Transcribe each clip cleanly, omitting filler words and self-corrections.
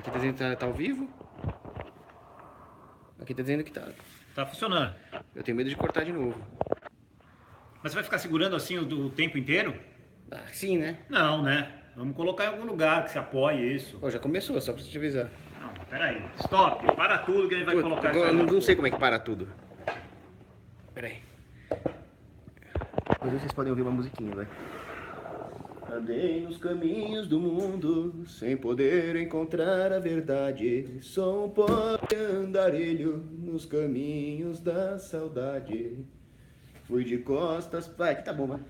Aqui tá dizendo que tá ao vivo. Aqui tá dizendo que tá. Tá funcionando. Eu tenho medo de cortar de novo. Mas você vai ficar segurando assim o tempo inteiro? Ah, sim, né? Não, né? Vamos colocar em algum lugar que se apoie isso. Pô, já começou, só pra te avisar. Não, peraí. Stop. Para tudo que a gente vai Pô, colocar eu isso não, aí. não sei como é que para tudo. Pera aí. Depois vocês podem ouvir uma musiquinha, vai. Andei nos caminhos do mundo, sem poder encontrar a verdade. Sou um pobre andarilho nos caminhos da saudade. Fui de costas para... Aqui tá bom, vai.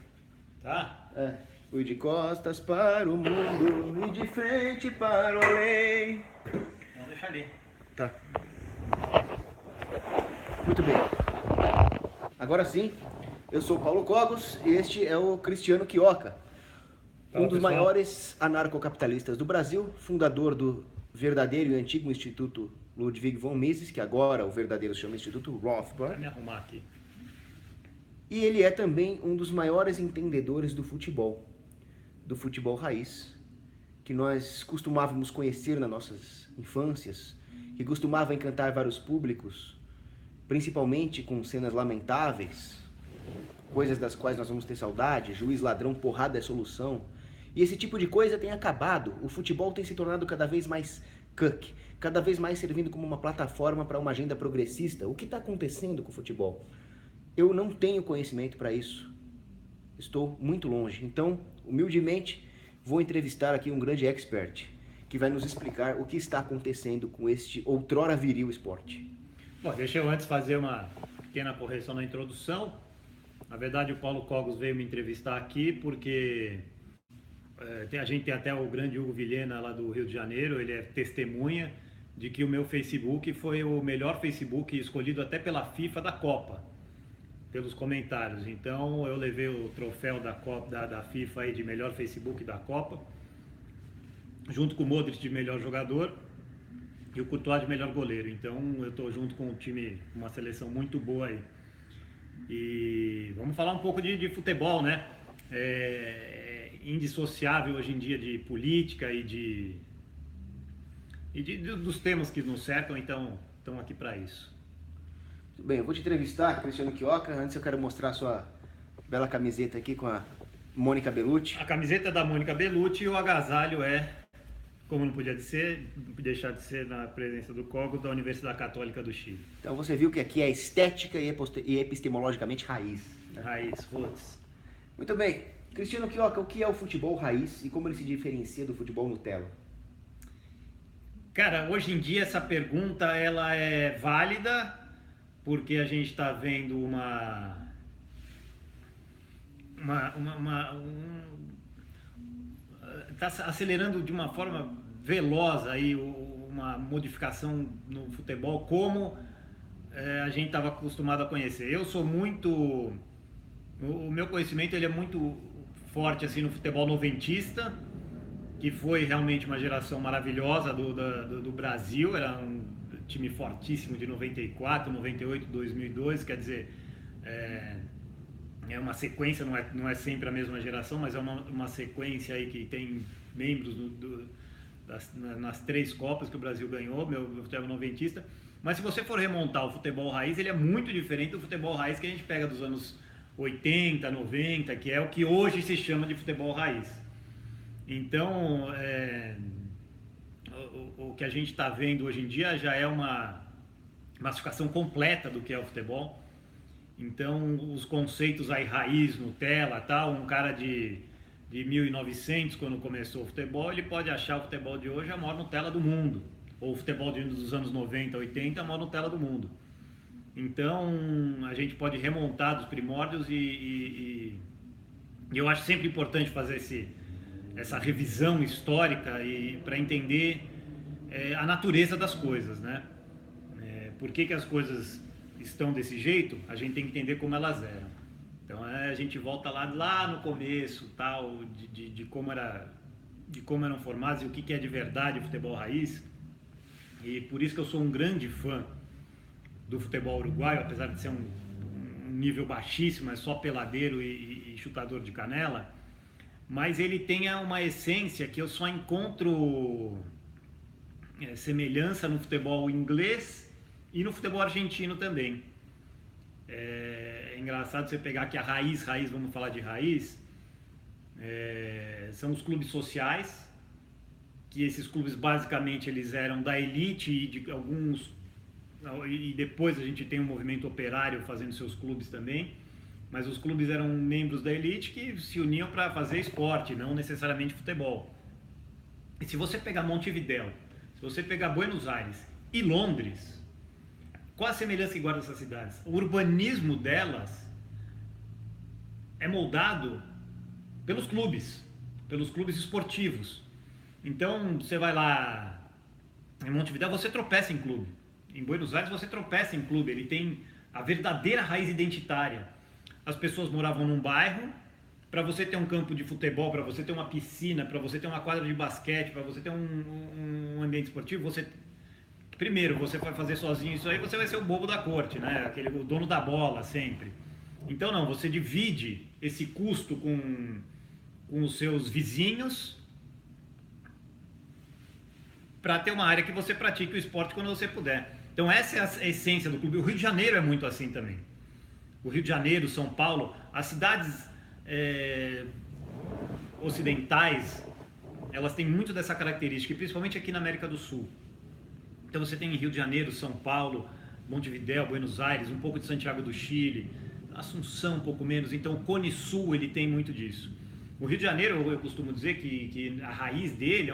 Tá? É. Fui de costas para o mundo e de frente para o além. Vamos deixar ali. Tá. Muito bem. Agora sim, eu sou o Paulo Cogos e este é o Cristiano Quioca. Fala, Um dos pessoal. maiores anarcocapitalistas do Brasil, fundador do verdadeiro e antigo Instituto Ludwig von Mises, que agora o verdadeiro se chama Instituto Vai Rothbard. me arrumar aqui. E ele é também um dos maiores entendedores do futebol raiz, que nós costumávamos conhecer nas nossas infâncias, que costumava encantar vários públicos, principalmente com cenas lamentáveis, coisas das quais nós vamos ter saudade, juiz ladrão, porrada é solução. E esse tipo de coisa tem acabado. O futebol tem se tornado cada vez mais cuck, cada vez mais servindo como uma plataforma para uma agenda progressista. O que está acontecendo com o futebol? Eu não tenho conhecimento para isso. Estou muito longe. Então, humildemente, vou entrevistar aqui um grande expert que vai nos explicar o que está acontecendo com este outrora viril esporte. Bom, deixa eu antes fazer uma pequena correção na introdução. Na verdade, o Paulo Cogos veio me entrevistar aqui porque a gente tem até o grande Hugo Vilhena lá do Rio de Janeiro, ele é testemunha de que o meu Facebook foi o melhor Facebook escolhido até pela FIFA da Copa, pelos comentários. Então eu levei o troféu da Copa, da FIFA aí de melhor Facebook da Copa, junto com o Modric de melhor jogador e o Courtois de melhor goleiro. Então eu estou junto com um time, uma seleção muito boa aí. E vamos falar um pouco de futebol, né? É indissociável hoje em dia de política dos temas que nos cercam, então estão aqui para isso. Tudo bem, eu vou te entrevistar, Cristiano Quioca. Antes eu quero mostrar a sua bela camiseta aqui com a Mônica Bellucci. A camiseta é da Mônica Bellucci e o agasalho é, como não podia deixar de ser na presença do Cogos, da Universidade Católica do Chile. Então você viu que aqui é estética e epistemologicamente raiz. Né? Raiz, roots. Muito bem. Cristiano Quioca, o que é o futebol raiz e como ele se diferencia do futebol Nutella? Cara, hoje em dia essa pergunta ela é válida porque a gente está vendo está acelerando de uma forma veloz aí uma modificação no futebol como a gente estava acostumado a conhecer. Eu sou muito, o meu conhecimento ele é muito forte assim no futebol noventista, que foi realmente uma geração maravilhosa do Brasil, era um time fortíssimo de 94, 98, 2002, quer dizer, é uma sequência, não é sempre a mesma geração, mas é uma sequência aí que tem membros nas 3 Copas que o Brasil ganhou, meu futebol noventista. Mas se você for remontar o futebol raiz, ele é muito diferente do futebol raiz que a gente pega dos anos 80, 90, que é o que hoje se chama de futebol raiz. Então, o que a gente está vendo hoje em dia já é uma massificação completa do que é o futebol. Então, os conceitos aí, raiz, Nutella, tal, um cara de 1900, quando começou o futebol, ele pode achar o futebol de hoje a maior Nutella do mundo. Ou o futebol dos anos 90, 80, a maior Nutella do mundo. Então, a gente pode remontar dos primórdios e eu acho sempre importante fazer essa revisão histórica para entender a natureza das coisas, né? Por que as coisas estão desse jeito? A gente tem que entender como elas eram. Então a gente volta lá no começo, tal, de como eram formados e o que é de verdade o futebol raiz. E por isso que eu sou um grande fã do futebol uruguaio, apesar de ser um nível baixíssimo, é só peladeiro e chutador de canela. Mas ele tem uma essência que eu só encontro semelhança no futebol inglês e no futebol argentino também. É engraçado você pegar aqui a raiz, vamos falar de raiz, são os clubes sociais, que esses clubes basicamente eles eram da elite e de alguns, e depois a gente tem um movimento operário fazendo seus clubes também, mas os clubes eram membros da elite que se uniam para fazer esporte, não necessariamente futebol. E se você pegar Montevidéu, se você pegar Buenos Aires e Londres, qual a semelhança que guarda essas cidades? O urbanismo delas é moldado pelos clubes esportivos. Então, você vai lá em Montevidéu, você tropeça em clube. Em Buenos Aires, você tropeça em clube. Ele tem a verdadeira raiz identitária. As pessoas moravam num bairro, para você ter um campo de futebol, para você ter uma piscina, para você ter uma quadra de basquete, para você ter um ambiente esportivo, primeiro, você vai fazer sozinho isso aí, você vai ser o bobo da corte, né? O dono da bola sempre. Então não, você divide esse custo com os seus vizinhos para ter uma área que você pratique o esporte quando você puder. Então essa é a essência do clube. O Rio de Janeiro é muito assim também. O Rio de Janeiro, São Paulo, as cidades ocidentais, elas têm muito dessa característica, e principalmente aqui na América do Sul. Então você tem em Rio de Janeiro, São Paulo, Montevidéu, Buenos Aires, um pouco de Santiago do Chile, Assunção um pouco menos. Então o Cone Sul ele tem muito disso. O Rio de Janeiro, eu costumo dizer que a raiz dele é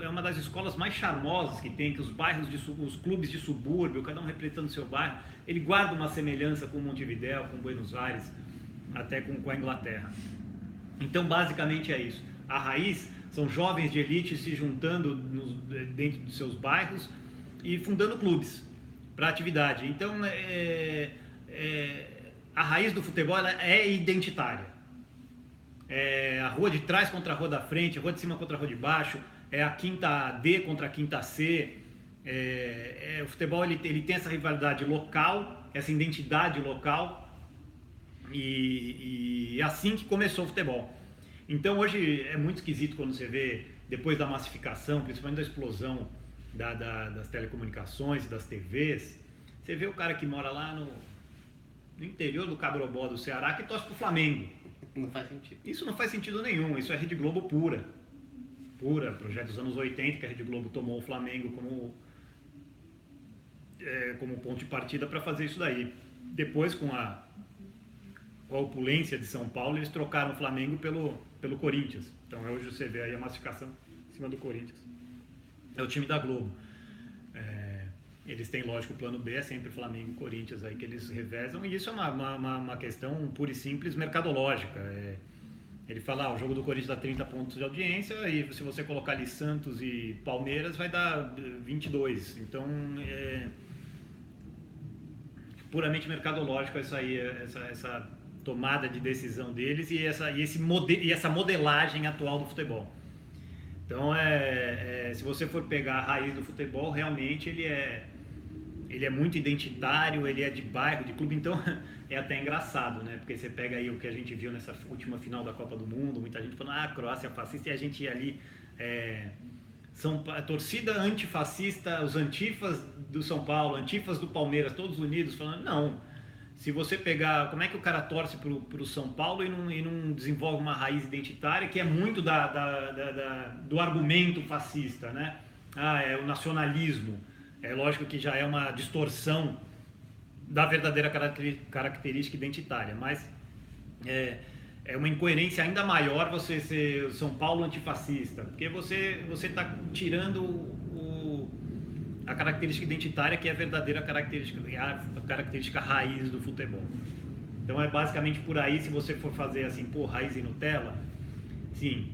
uma das escolas mais charmosas que tem, que os bairros, os clubes de subúrbio, cada um representando o seu bairro, ele guarda uma semelhança com Montevidéu, com Buenos Aires, até com a Inglaterra. Então basicamente é isso. A raiz são jovens de elite se juntando dentro dos seus bairros e fundando clubes para atividade. Então a raiz do futebol ela é identitária. É a rua de trás contra a rua da frente, a rua de cima contra a rua de baixo, é a quinta D contra a quinta C. O futebol ele tem essa rivalidade local, essa identidade local, e é assim que começou o futebol. Então hoje é muito esquisito quando você vê, depois da massificação, principalmente da explosão das telecomunicações, das TVs, você vê o cara que mora lá no interior do Cabrobó do Ceará que torce pro Flamengo. Não faz sentido. Isso não faz sentido nenhum, isso é Rede Globo pura, projeto dos anos 80, que a Rede Globo tomou o Flamengo como ponto de partida para fazer isso daí. Depois, com a opulência de São Paulo, eles trocaram o Flamengo pelo Corinthians. Então hoje você vê aí a massificação em cima do Corinthians. É o time da Globo. Eles têm, lógico, o plano B, é sempre Flamengo e Corinthians aí que eles revezam, e isso é uma questão pura e simples mercadológica. Ele fala, o jogo do Corinthians dá 30 pontos de audiência, e se você colocar ali Santos e Palmeiras, vai dar 22. Então, puramente mercadológico essa tomada de decisão deles e essa modelagem atual do futebol. Então, se você for pegar a raiz do futebol, realmente ele é muito identitário, ele é de bairro, de clube, então é até engraçado, né? Porque você pega aí o que a gente viu nessa última final da Copa do Mundo, muita gente falando, a Croácia é fascista, e a gente ia ali, são a torcida antifascista, os antifas do São Paulo, antifas do Palmeiras, todos unidos, falando, não, se você pegar, como é que o cara torce pro São Paulo e não desenvolve uma raiz identitária, que é muito do argumento fascista, né? É o nacionalismo. É lógico que já é uma distorção da verdadeira característica identitária, mas é uma incoerência ainda maior você ser São Paulo antifascista, porque você está tirando a característica identitária, que é a verdadeira característica raiz do futebol. Então é basicamente por aí, se você for fazer assim, raiz e Nutella, sim,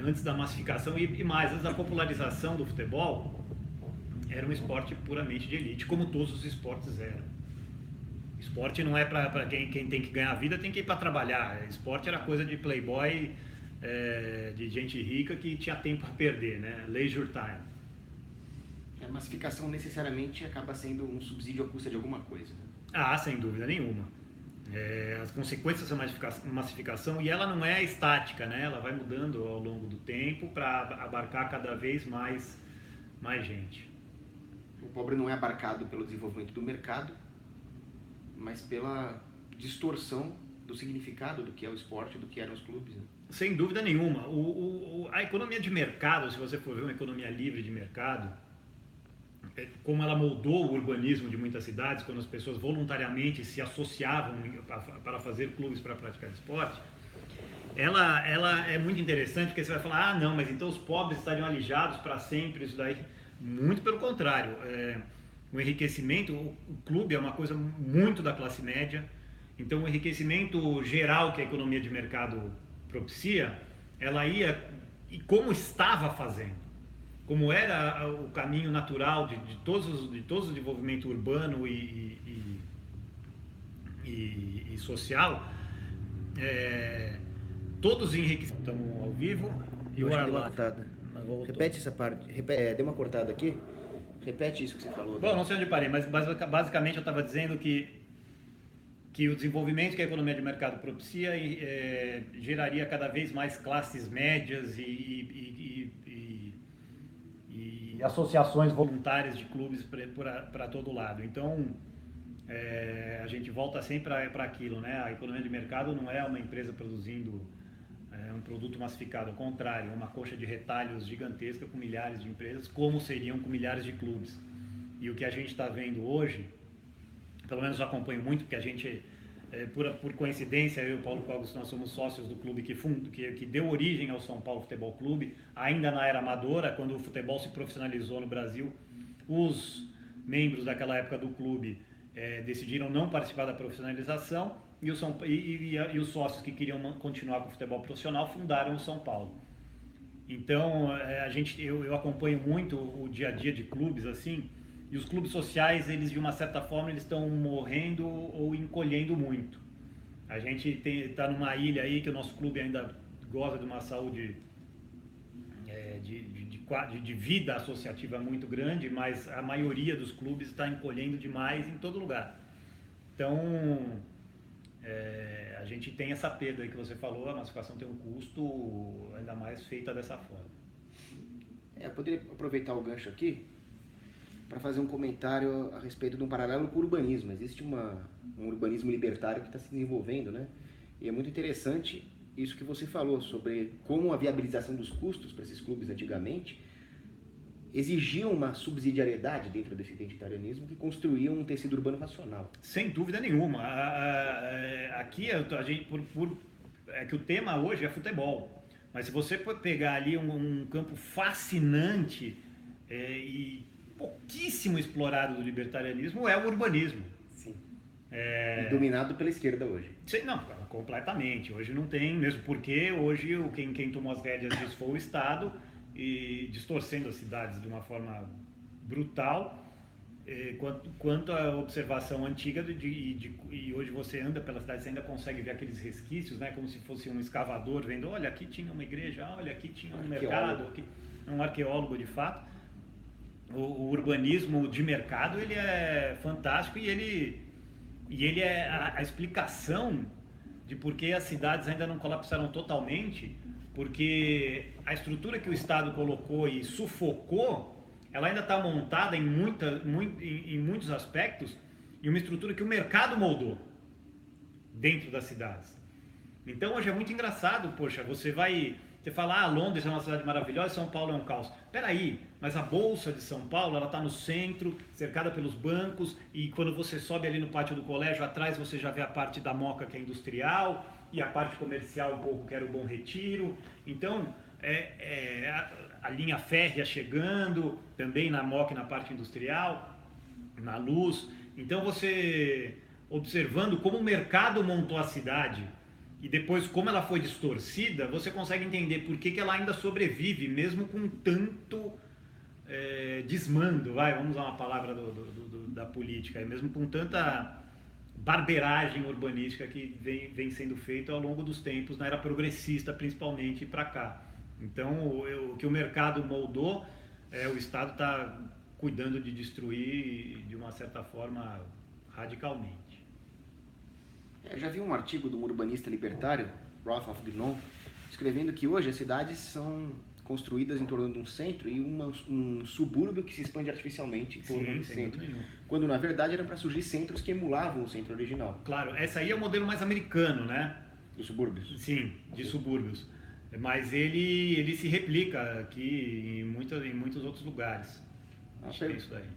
antes da massificação e mais, antes da popularização do futebol, era um esporte puramente de elite, como todos os esportes eram. Esporte não é para quem tem que ganhar a vida, tem que ir para trabalhar. Esporte era coisa de playboy, de gente rica que tinha tempo para perder, né? Leisure time. A massificação necessariamente acaba sendo um subsídio à custa de alguma coisa. Sem dúvida nenhuma. As consequências da massificação, e ela não é estática, né? Ela vai mudando ao longo do tempo para abarcar cada vez mais mais gente. O pobre não é abarcado pelo desenvolvimento do mercado, mas pela distorção do significado do que é o esporte, do que eram os clubes, né? Sem dúvida nenhuma. A economia de mercado, se você for ver uma economia livre de mercado, como ela moldou o urbanismo de muitas cidades, quando as pessoas voluntariamente se associavam para fazer clubes para praticar esporte, ela é muito interessante, porque você vai falar, ah, não, mas então os pobres estariam alijados para sempre, isso daí. Muito pelo contrário. O enriquecimento, o clube é uma coisa muito da classe média, então o enriquecimento geral que a economia de mercado propicia, ela ia, e como estava fazendo, como era o caminho natural de todos o desenvolvimento urbano e social, todos enriquecidos. Estamos ao vivo. E eu acho que deu uma cortada. Repete essa parte. Deu uma cortada aqui. Repete isso que você falou. Bom, não sei onde parei, mas basicamente eu estava dizendo que o desenvolvimento que a economia de mercado propicia geraria cada vez mais classes médias e associações voluntárias de clubes para todo lado. Então, a gente volta sempre para aquilo, né? A economia de mercado não é uma empresa produzindo um produto massificado, ao contrário, é uma coxa de retalhos gigantesca com milhares de empresas, como seriam com milhares de clubes. E o que a gente está vendo hoje, pelo menos eu acompanho muito, porque a gente, por coincidência, eu e o Paulo Cogos, nós somos sócios do clube que deu origem ao São Paulo Futebol Clube, ainda na era amadora, quando o futebol se profissionalizou no Brasil. Os membros daquela época do clube decidiram não participar da profissionalização e os sócios que queriam continuar com o futebol profissional fundaram o São Paulo. Então, eu acompanho muito o dia a dia de clubes, assim. E os clubes sociais, eles de uma certa forma, eles estão morrendo ou encolhendo muito. A gente está numa ilha aí que o nosso clube ainda goza de uma saúde de vida associativa muito grande, mas a maioria dos clubes está encolhendo demais em todo lugar. Então, a gente tem essa perda aí que você falou, a massificação tem um custo, ainda mais feita dessa forma. Eu poderia aproveitar o gancho aqui para fazer um comentário a respeito de um paralelo com o urbanismo. Existe um urbanismo libertário que está se desenvolvendo, né? E é muito interessante isso que você falou sobre como a viabilização dos custos para esses clubes antigamente exigiam uma subsidiariedade dentro desse identitarianismo que construía um tecido urbano racional. Sem dúvida nenhuma. Aqui que o tema hoje é futebol. Mas se você pegar ali um campo fascinante e pouquíssimo explorado do libertarianismo é o urbanismo. Sim. Dominado pela esquerda hoje. Não, completamente. Hoje não tem, mesmo porque hoje quem tomou as rédeas disso foi o Estado, e distorcendo as cidades de uma forma brutal, quanto à observação antiga e hoje você anda pela cidade, você ainda consegue ver aqueles resquícios, né, como se fosse um escavador vendo, olha, aqui tinha uma igreja, olha, aqui tinha um mercado, aqui, um arqueólogo de fato. O urbanismo de mercado, ele é fantástico e ele é a explicação de por que as cidades ainda não colapsaram totalmente, porque a estrutura que o Estado colocou e sufocou, ela ainda está montada em muitos aspectos, e uma estrutura que o mercado moldou dentro das cidades. Então hoje é muito engraçado, poxa, você fala, Londres é uma cidade maravilhosa, São Paulo é um caos. Peraí, mas a Bolsa de São Paulo, ela está no centro, cercada pelos bancos, e quando você sobe ali no pátio do colégio, atrás você já vê a parte da Moca, que é industrial, e a parte comercial um pouco, que era o Bom Retiro. Então, a linha férrea chegando, também na Moca e na parte industrial, na Luz. Então, você observando como o mercado montou a cidade, e depois como ela foi distorcida, você consegue entender por que ela ainda sobrevive, mesmo com tanto desmando, vamos usar uma palavra da política, mesmo com tanta barbeiragem urbanística que vem sendo feita ao longo dos tempos, na era progressista principalmente, para cá. Então, o que o mercado moldou, o Estado está cuidando de destruir de uma certa forma radicalmente. Eu já vi um artigo de um urbanista libertário, Rolf Gnon, escrevendo que hoje as cidades são construídas em torno de um centro e um subúrbio que se expande artificialmente em torno do centro. Quando, na verdade, eram para surgir centros que emulavam o centro original. Claro, essa aí é o modelo mais americano, né? Dos subúrbios? Sim, de subúrbios. Mas ele se replica aqui em muitos outros lugares.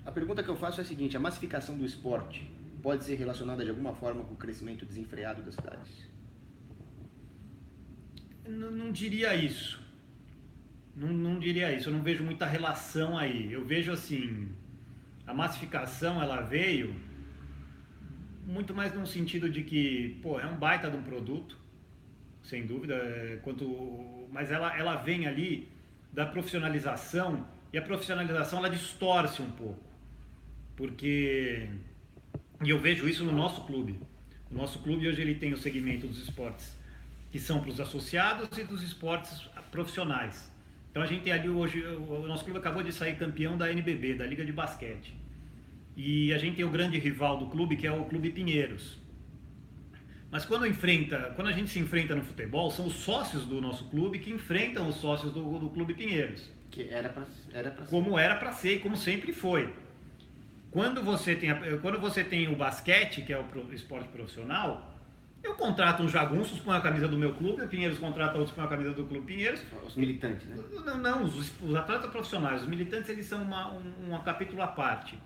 A pergunta que eu faço é a seguinte: a massificação do esporte pode ser relacionada de alguma forma com o crescimento desenfreado das cidades? Não diria isso. Não diria isso. Eu não vejo muita relação aí. Eu vejo assim, a massificação ela veio muito mais num sentido de que, pô, é um baita de um produto, sem dúvida, mas ela vem ali da profissionalização, e a profissionalização ela distorce um pouco, porque, e eu vejo isso no nosso clube. O nosso clube hoje ele tem o segmento dos esportes que são para os associados e dos esportes profissionais. Então a gente tem ali hoje, o nosso clube acabou de sair campeão da NBB, da Liga de Basquete. E a gente tem o grande rival do clube, que é o Clube Pinheiros. Mas quando a gente se enfrenta no futebol, são os sócios do nosso clube que enfrentam os sócios do Clube Pinheiros. Que era para ser. Como era para ser e como sempre foi. Quando você tem o basquete, que é o esporte profissional, eu contrato uns jagunços com a camisa do meu clube, o Pinheiros contrata outros com a camisa do Clube Pinheiros. Os militantes, né? Não, os atletas profissionais. Os militantes, eles são um capítulo à parte.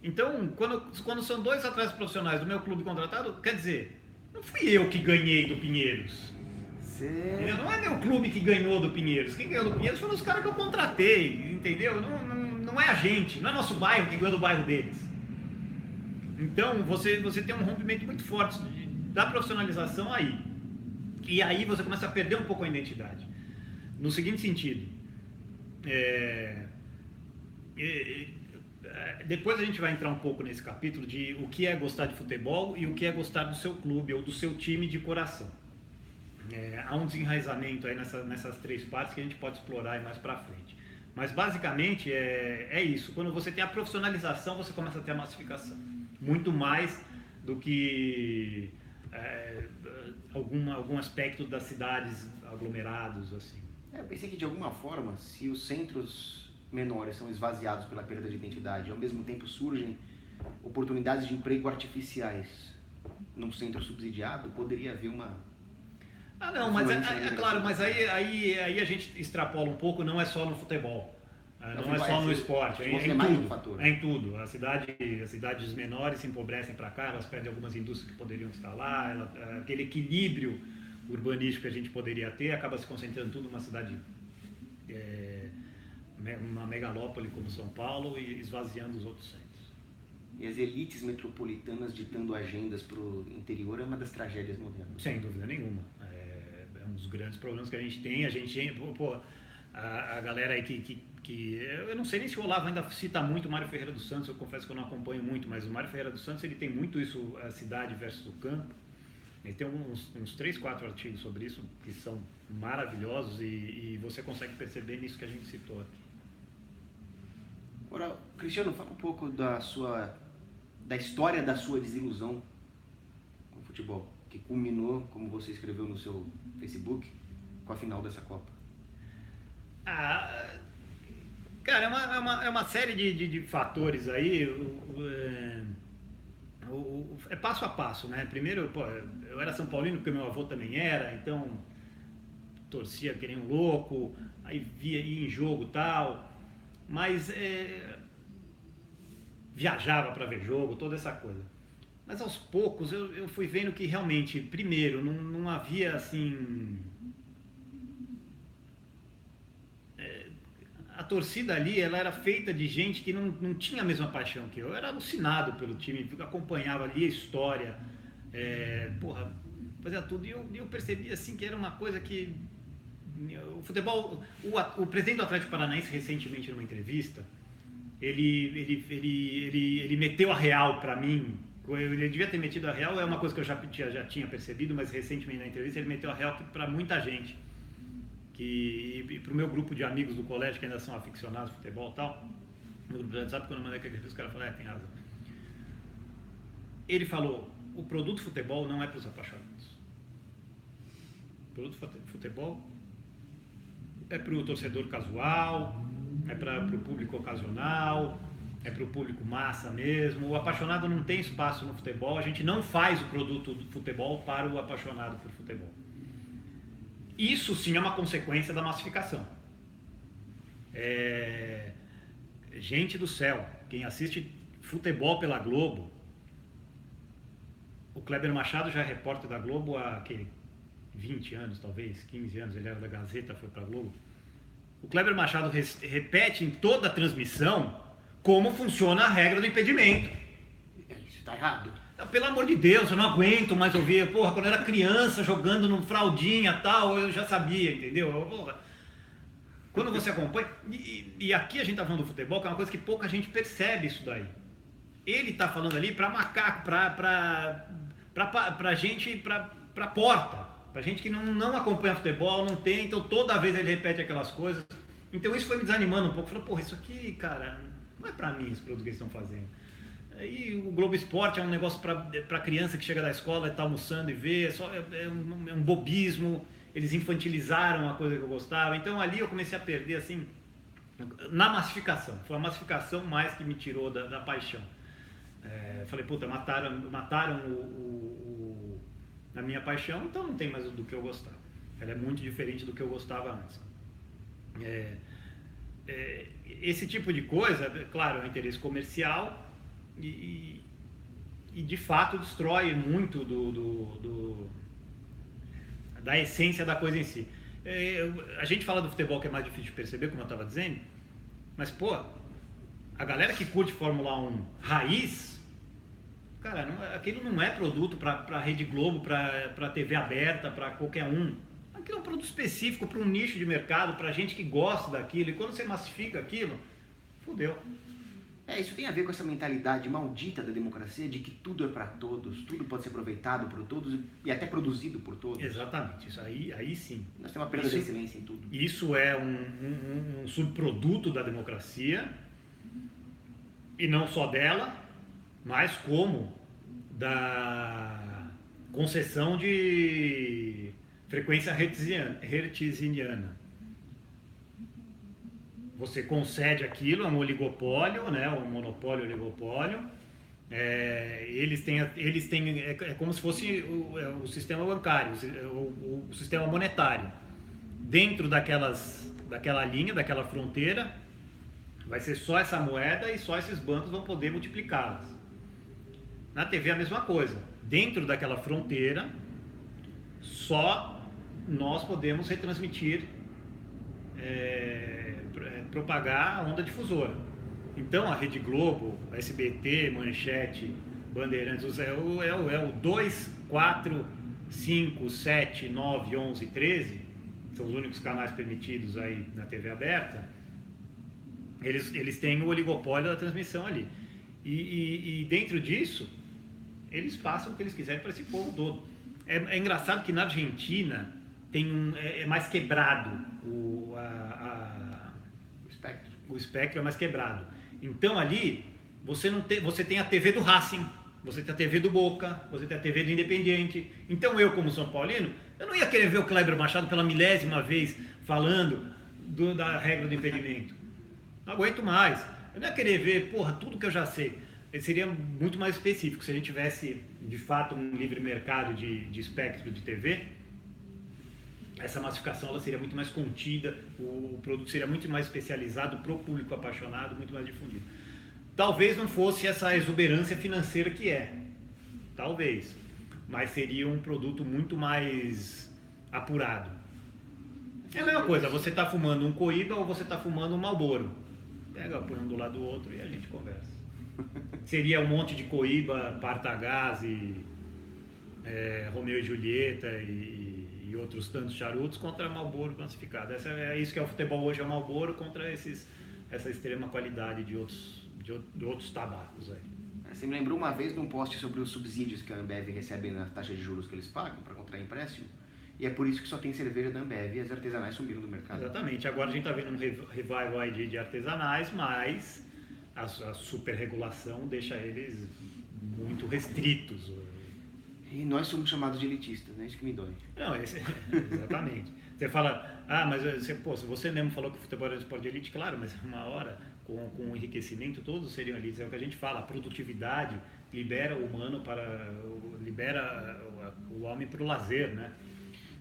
Então, quando são dois atletas profissionais do meu clube contratado, quer dizer, não fui eu que ganhei do Pinheiros. Não é meu clube que ganhou do Pinheiros. Quem ganhou do Pinheiros foram os caras que eu contratei, entendeu? Não é a gente, não é nosso bairro que ganhou do bairro deles. Então, você tem um rompimento muito forte da profissionalização aí. E aí você começa a perder um pouco a identidade. No seguinte sentido, depois a gente vai entrar um pouco nesse capítulo de o que é gostar de futebol e o que é gostar do seu clube ou do seu time de coração. Há um desenraizamento aí nessas três partes que a gente pode explorar aí mais para frente. Mas basicamente é isso. Quando você tem a profissionalização, você começa a ter a massificação. Muito mais do que algum aspecto das cidades aglomerados, assim. Eu pensei que de alguma forma, se os centros menores são esvaziados pela perda de identidade e ao mesmo tempo surgem oportunidades de emprego artificiais num centro subsidiado, poderia haver uma... não, mas é claro, mas aí a gente extrapola um pouco, não é só no futebol. Não é só no esporte, é em tudo. É em tudo. As cidades menores se empobrecem para cá, elas perdem algumas indústrias que poderiam estar lá, aquele equilíbrio urbanístico que a gente poderia ter acaba se concentrando tudo numa cidade, uma megalópole como São Paulo, e esvaziando os outros centros. E as elites metropolitanas ditando agendas para o interior é uma das tragédias modernas. Sem dúvida nenhuma. É um dos grandes problemas que a gente tem. A galera aí que eu não sei nem se o Olavo ainda cita muito o Mário Ferreira dos Santos, eu confesso que eu não acompanho muito, mas o Mário Ferreira dos Santos ele tem muito isso, a cidade versus o campo. Ele tem uns 3, 4 artigos sobre isso que são maravilhosos e você consegue perceber nisso que a gente citou aqui. Agora, Cristiano, fala um pouco da história da sua desilusão com o futebol, que culminou, como você escreveu no seu Facebook, com a final dessa Copa. Cara, é uma série de fatores aí. É passo a passo, né? Primeiro, eu era São Paulino porque meu avô também era, então torcia que nem um louco, aí ia em jogo e tal, mas viajava para ver jogo, toda essa coisa. Mas aos poucos eu fui vendo que realmente, primeiro, não havia assim... A torcida ali, ela era feita de gente que não tinha a mesma paixão que eu. Eu era alucinado pelo time, acompanhava ali a história, fazia tudo. E eu percebi assim que era uma coisa que o futebol... O presidente do Atlético Paranaense, recentemente, numa entrevista, ele meteu a real para mim. Ele devia ter metido a real, é uma coisa que eu já tinha percebido, mas recentemente na entrevista ele meteu a real para muita gente. E para o meu grupo de amigos do colégio, que ainda são aficionados de futebol e tal, no grupo de WhatsApp, quando eu mandei aquele entrevista, os caras falaram, tem razão. Ele falou, o produto futebol não é para os apaixonados. O produto futebol é para o torcedor casual, é para o público ocasional, é para o público massa mesmo. O apaixonado não tem espaço no futebol, a gente não faz o produto do futebol para o apaixonado por futebol. Isso sim é uma consequência da massificação. Gente do céu, quem assiste futebol pela Globo, o Kleber Machado já é repórter da Globo há 20 anos, talvez, 15 anos, ele era da Gazeta, foi para a Globo. O Kleber Machado repete em toda a transmissão como funciona a regra do impedimento. Isso está errado. Pelo amor de Deus, eu não aguento mais ouvir. Porra, quando eu era criança jogando no fraldinha e tal, eu já sabia, entendeu? Porra, quando você acompanha... E aqui a gente tá falando do futebol, que é uma coisa que pouca gente percebe isso daí. Ele tá falando ali para macaco, pra gente, pra porta. Pra gente que não acompanha futebol, não tem, então toda vez ele repete aquelas coisas. Então isso foi me desanimando um pouco. Falei, porra, isso aqui, cara, não é pra mim esse produto que eles estão fazendo. E o Globo Esporte é um negócio para criança que chega da escola e está almoçando e vê, é um bobismo, eles infantilizaram a coisa que eu gostava. Então ali eu comecei a perder, assim, na massificação. Foi a massificação mais que me tirou da paixão. Falei, puta, mataram a minha paixão, então não tem mais do que eu gostava. Ela é muito diferente do que eu gostava antes. Esse tipo de coisa, claro, é um interesse comercial, e de fato destrói muito da essência da coisa em si. A gente fala do futebol que é mais difícil de perceber, como eu estava dizendo, mas pô, a galera que curte Fórmula 1 raiz, cara, aquilo não é produto para Rede Globo, para TV aberta, para qualquer um. Aquilo é um produto específico para um nicho de mercado, para gente que gosta daquilo, e quando você massifica aquilo, fudeu. Isso tem a ver com essa mentalidade maldita da democracia, de que tudo é para todos, tudo pode ser aproveitado por todos e até produzido por todos. Exatamente, isso aí sim. Nós temos uma perda de excelência em tudo. Isso é um subproduto da democracia, e não só dela, mas como da concessão de frequência hertziana. Você concede aquilo, é um oligopólio, né? Um monopólio, oligopólio. Eles têm é como se fosse o sistema bancário, o sistema monetário. Dentro daquela linha, daquela fronteira, vai ser só essa moeda e só esses bancos vão poder multiplicá-las. Na TV é a mesma coisa. Dentro daquela fronteira, só nós podemos retransmitir, propagar a onda difusora. Então a Rede Globo, a SBT, Manchete, Bandeirantes, é o 2, 4, 5, 7, 9, 11, 13, são os únicos canais permitidos aí na TV aberta. Eles têm o oligopólio da transmissão ali. E dentro disso, eles passam o que eles quiserem para esse povo todo. É engraçado que na Argentina é mais quebrado o espectro é mais quebrado. Então ali você tem a TV do Racing, você tem a TV do Boca, você tem a TV do Independiente. Então eu, como São Paulino, eu não ia querer ver o Kleber Machado pela milésima vez falando da regra do impedimento. Não aguento mais. Eu não ia querer ver, tudo que eu já sei. Seria muito mais específico se a gente tivesse de fato um livre mercado de espectro de TV. Essa massificação ela seria muito mais contida, o produto seria muito mais especializado para o público apaixonado, muito mais difundido. Talvez não fosse essa exuberância financeira que é, talvez, mas seria um produto muito mais apurado. É a mesma coisa, você está fumando um Coíba ou você está fumando um Marlboro. Pega, põe um do lado do outro e a gente conversa. Seria um monte de Coíba, Partagás e Romeu e Julieta e outros tantos charutos contra Marlboro classificado. É isso que é o futebol hoje, é o Marlboro contra essa extrema qualidade de outros tabacos aí. Você me lembrou uma vez de um post sobre os subsídios que a Ambev recebe na taxa de juros que eles pagam para contrair empréstimo. E é por isso que só tem cerveja da Ambev e as artesanais sumiram do mercado. Exatamente. Agora a gente está vendo um revival aí de artesanais, mas a superregulação deixa eles muito restritos. E nós somos chamados de elitistas, né? Isso que me dói. Não, exatamente. Você fala, mas se você mesmo falou que o futebol era um esporte de elite, claro, mas uma hora, com o enriquecimento, todos seriam elites. É o que a gente fala, a produtividade libera o humano libera o homem para o lazer, né?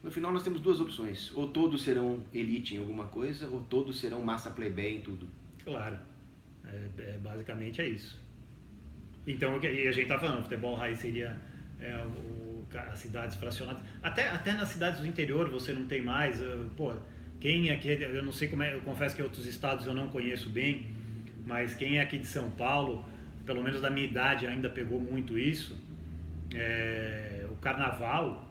No final nós temos duas opções, ou todos serão elite em alguma coisa, ou todos serão massa plebeia em tudo. Claro, basicamente é isso. Então, e a gente tá falando, o futebol raiz seria as cidades fracionadas. Até nas cidades do interior você não tem mais. Quem aqui, eu não sei como é, eu confesso que outros estados eu não conheço bem, mas quem é aqui de São Paulo, pelo menos da minha idade, ainda pegou muito isso. O carnaval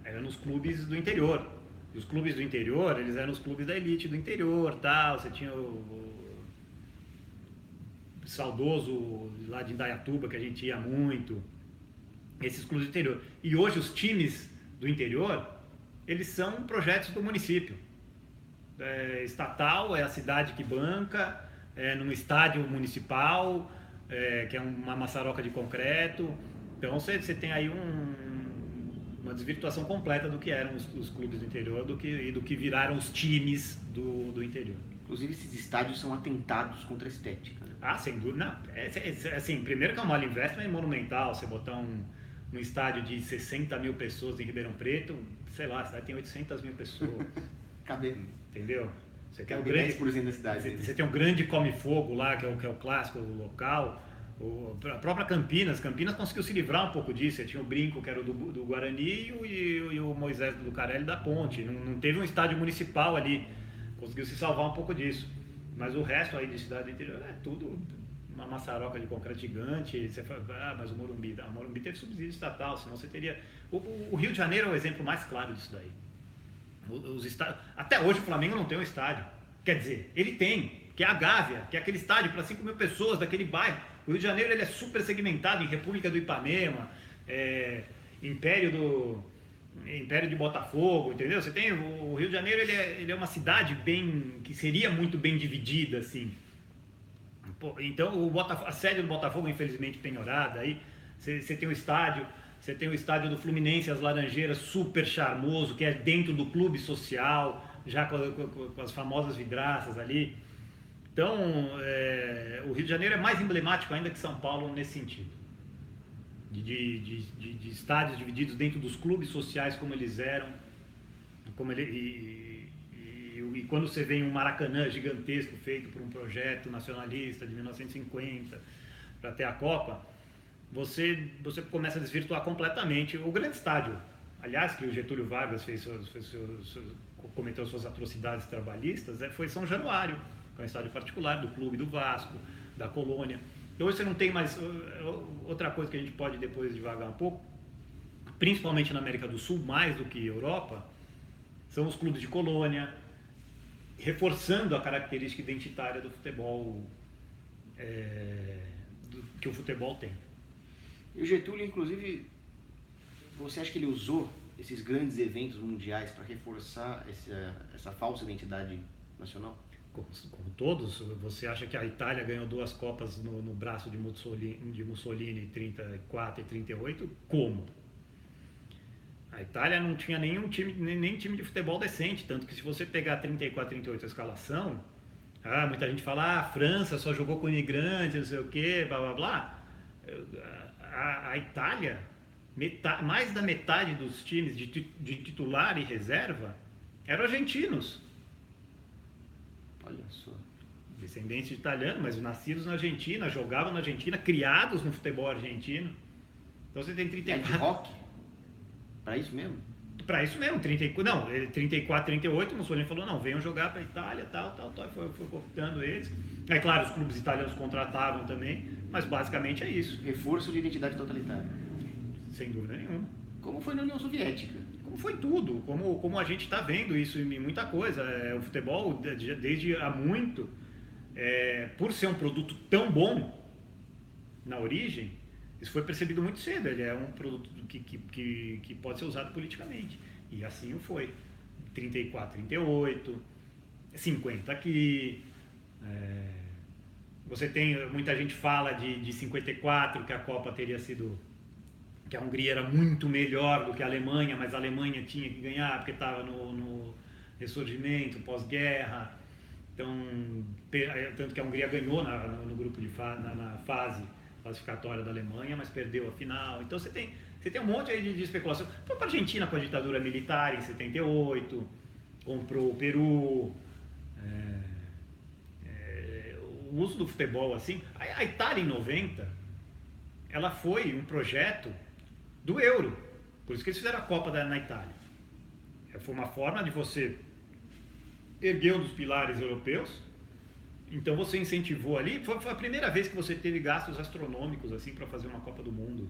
era nos clubes do interior. E os clubes do interior, eles eram os clubes da elite do interior, tal. Você tinha o saudoso lá de Indaiatuba, que a gente ia muito, esses clubes do interior. E hoje os times do interior, eles são projetos do município. Estatal é a cidade que banca, num estádio municipal, que é uma maçaroca de concreto. Então você tem aí uma desvirtuação completa do que eram os clubes do interior e do que viraram os times do interior. Inclusive esses estádios são atentados contra a estética. Sem dúvida. Não, assim, primeiro que é uma investment monumental, você botar um estádio de 60 mil pessoas em Ribeirão Preto, sei lá, a cidade tem 800 mil pessoas. Cabendo. Entendeu? Você tem 10% da cidade. Você tem um grande come-fogo lá, que é o clássico local. A própria Campinas conseguiu se livrar um pouco disso. Você tinha o Brinco, que era do Guarani, e o Moisés do Lucarelli da Ponte. Não teve um estádio municipal ali. Conseguiu se salvar um pouco disso. Mas o resto aí de cidade interior é tudo uma maçaroca de concreto gigante. Você fala, mas o Morumbi teve subsídio estatal, senão você teria... O Rio de Janeiro é o exemplo mais claro disso daí. Até hoje o Flamengo não tem um estádio. Quer dizer, ele tem, que é a Gávea, que é aquele estádio para 5 mil pessoas daquele bairro. O Rio de Janeiro ele é super segmentado em República do Ipanema, Império de Botafogo, entendeu? Você tem o Rio de Janeiro, ele é uma cidade que seria muito bem dividida, assim. Então a sede do Botafogo infelizmente penhorada, aí você tem o estádio do Fluminense, as Laranjeiras, super charmoso, que é dentro do clube social, já com as famosas vidraças ali. Então o Rio de Janeiro é mais emblemático ainda que São Paulo nesse sentido. De estádios divididos dentro dos clubes sociais como eles eram, e quando você vê um Maracanã gigantesco feito por um projeto nacionalista de 1950 para ter a Copa, você começa a desvirtuar completamente o grande estádio. Aliás, que o Getúlio Vargas cometeu suas atrocidades trabalhistas, foi São Januário, que é um estádio particular do clube do Vasco, da Colônia. Hoje você não tem mais... Outra coisa que a gente pode depois devagar um pouco, principalmente na América do Sul, mais do que Europa, são os clubes de colônia, reforçando a característica identitária do futebol, que o futebol tem. E o Getúlio, inclusive, você acha que ele usou esses grandes eventos mundiais para reforçar essa falsa identidade nacional? Como todos, você acha que a Itália ganhou 2 Copas no braço de Mussolini em 34 e 38? Como? A Itália não tinha nem time de futebol decente, tanto que se você pegar 34 e 38 a escalação, muita gente fala, a França só jogou com imigrantes, não sei o que, blá blá blá. A Itália, mais da metade dos times de titular e reserva eram argentinos. Olha só. Descendentes de italiano, mas nascidos na Argentina, jogavam na Argentina, criados no futebol argentino. Então você tem 34... É de rock? Para isso mesmo? Para isso mesmo, 34, 38, o Mussolini falou, não, venham jogar para a Itália, tal, e foi convidando eles. É claro, os clubes italianos contratavam também, mas basicamente é isso. Reforço de identidade totalitária. Sem dúvida nenhuma. Como foi na União Soviética. Como foi tudo, como a gente está vendo isso em muita coisa. O futebol, desde há muito, por ser um produto tão bom na origem, isso foi percebido muito cedo. Ele é um produto que pode ser usado politicamente. E assim o foi. 34, 38, 50 aqui. Você tem, muita gente fala de 54, que a Copa teria sido... que a Hungria era muito melhor do que a Alemanha, mas a Alemanha tinha que ganhar porque estava ressurgimento, pós-guerra. Então, tanto que a Hungria ganhou no grupo na fase classificatória da Alemanha, mas perdeu a final. Então você tem um monte aí de especulação. Foi para a Argentina com a ditadura militar em 78, comprou o Peru. O uso do futebol assim. A Itália em 90, ela foi um projeto do Euro. Por isso que eles fizeram a Copa na Itália. Foi uma forma de você erguer um dos pilares europeus. Então você incentivou ali. Foi a primeira vez que você teve gastos astronômicos assim para fazer uma Copa do Mundo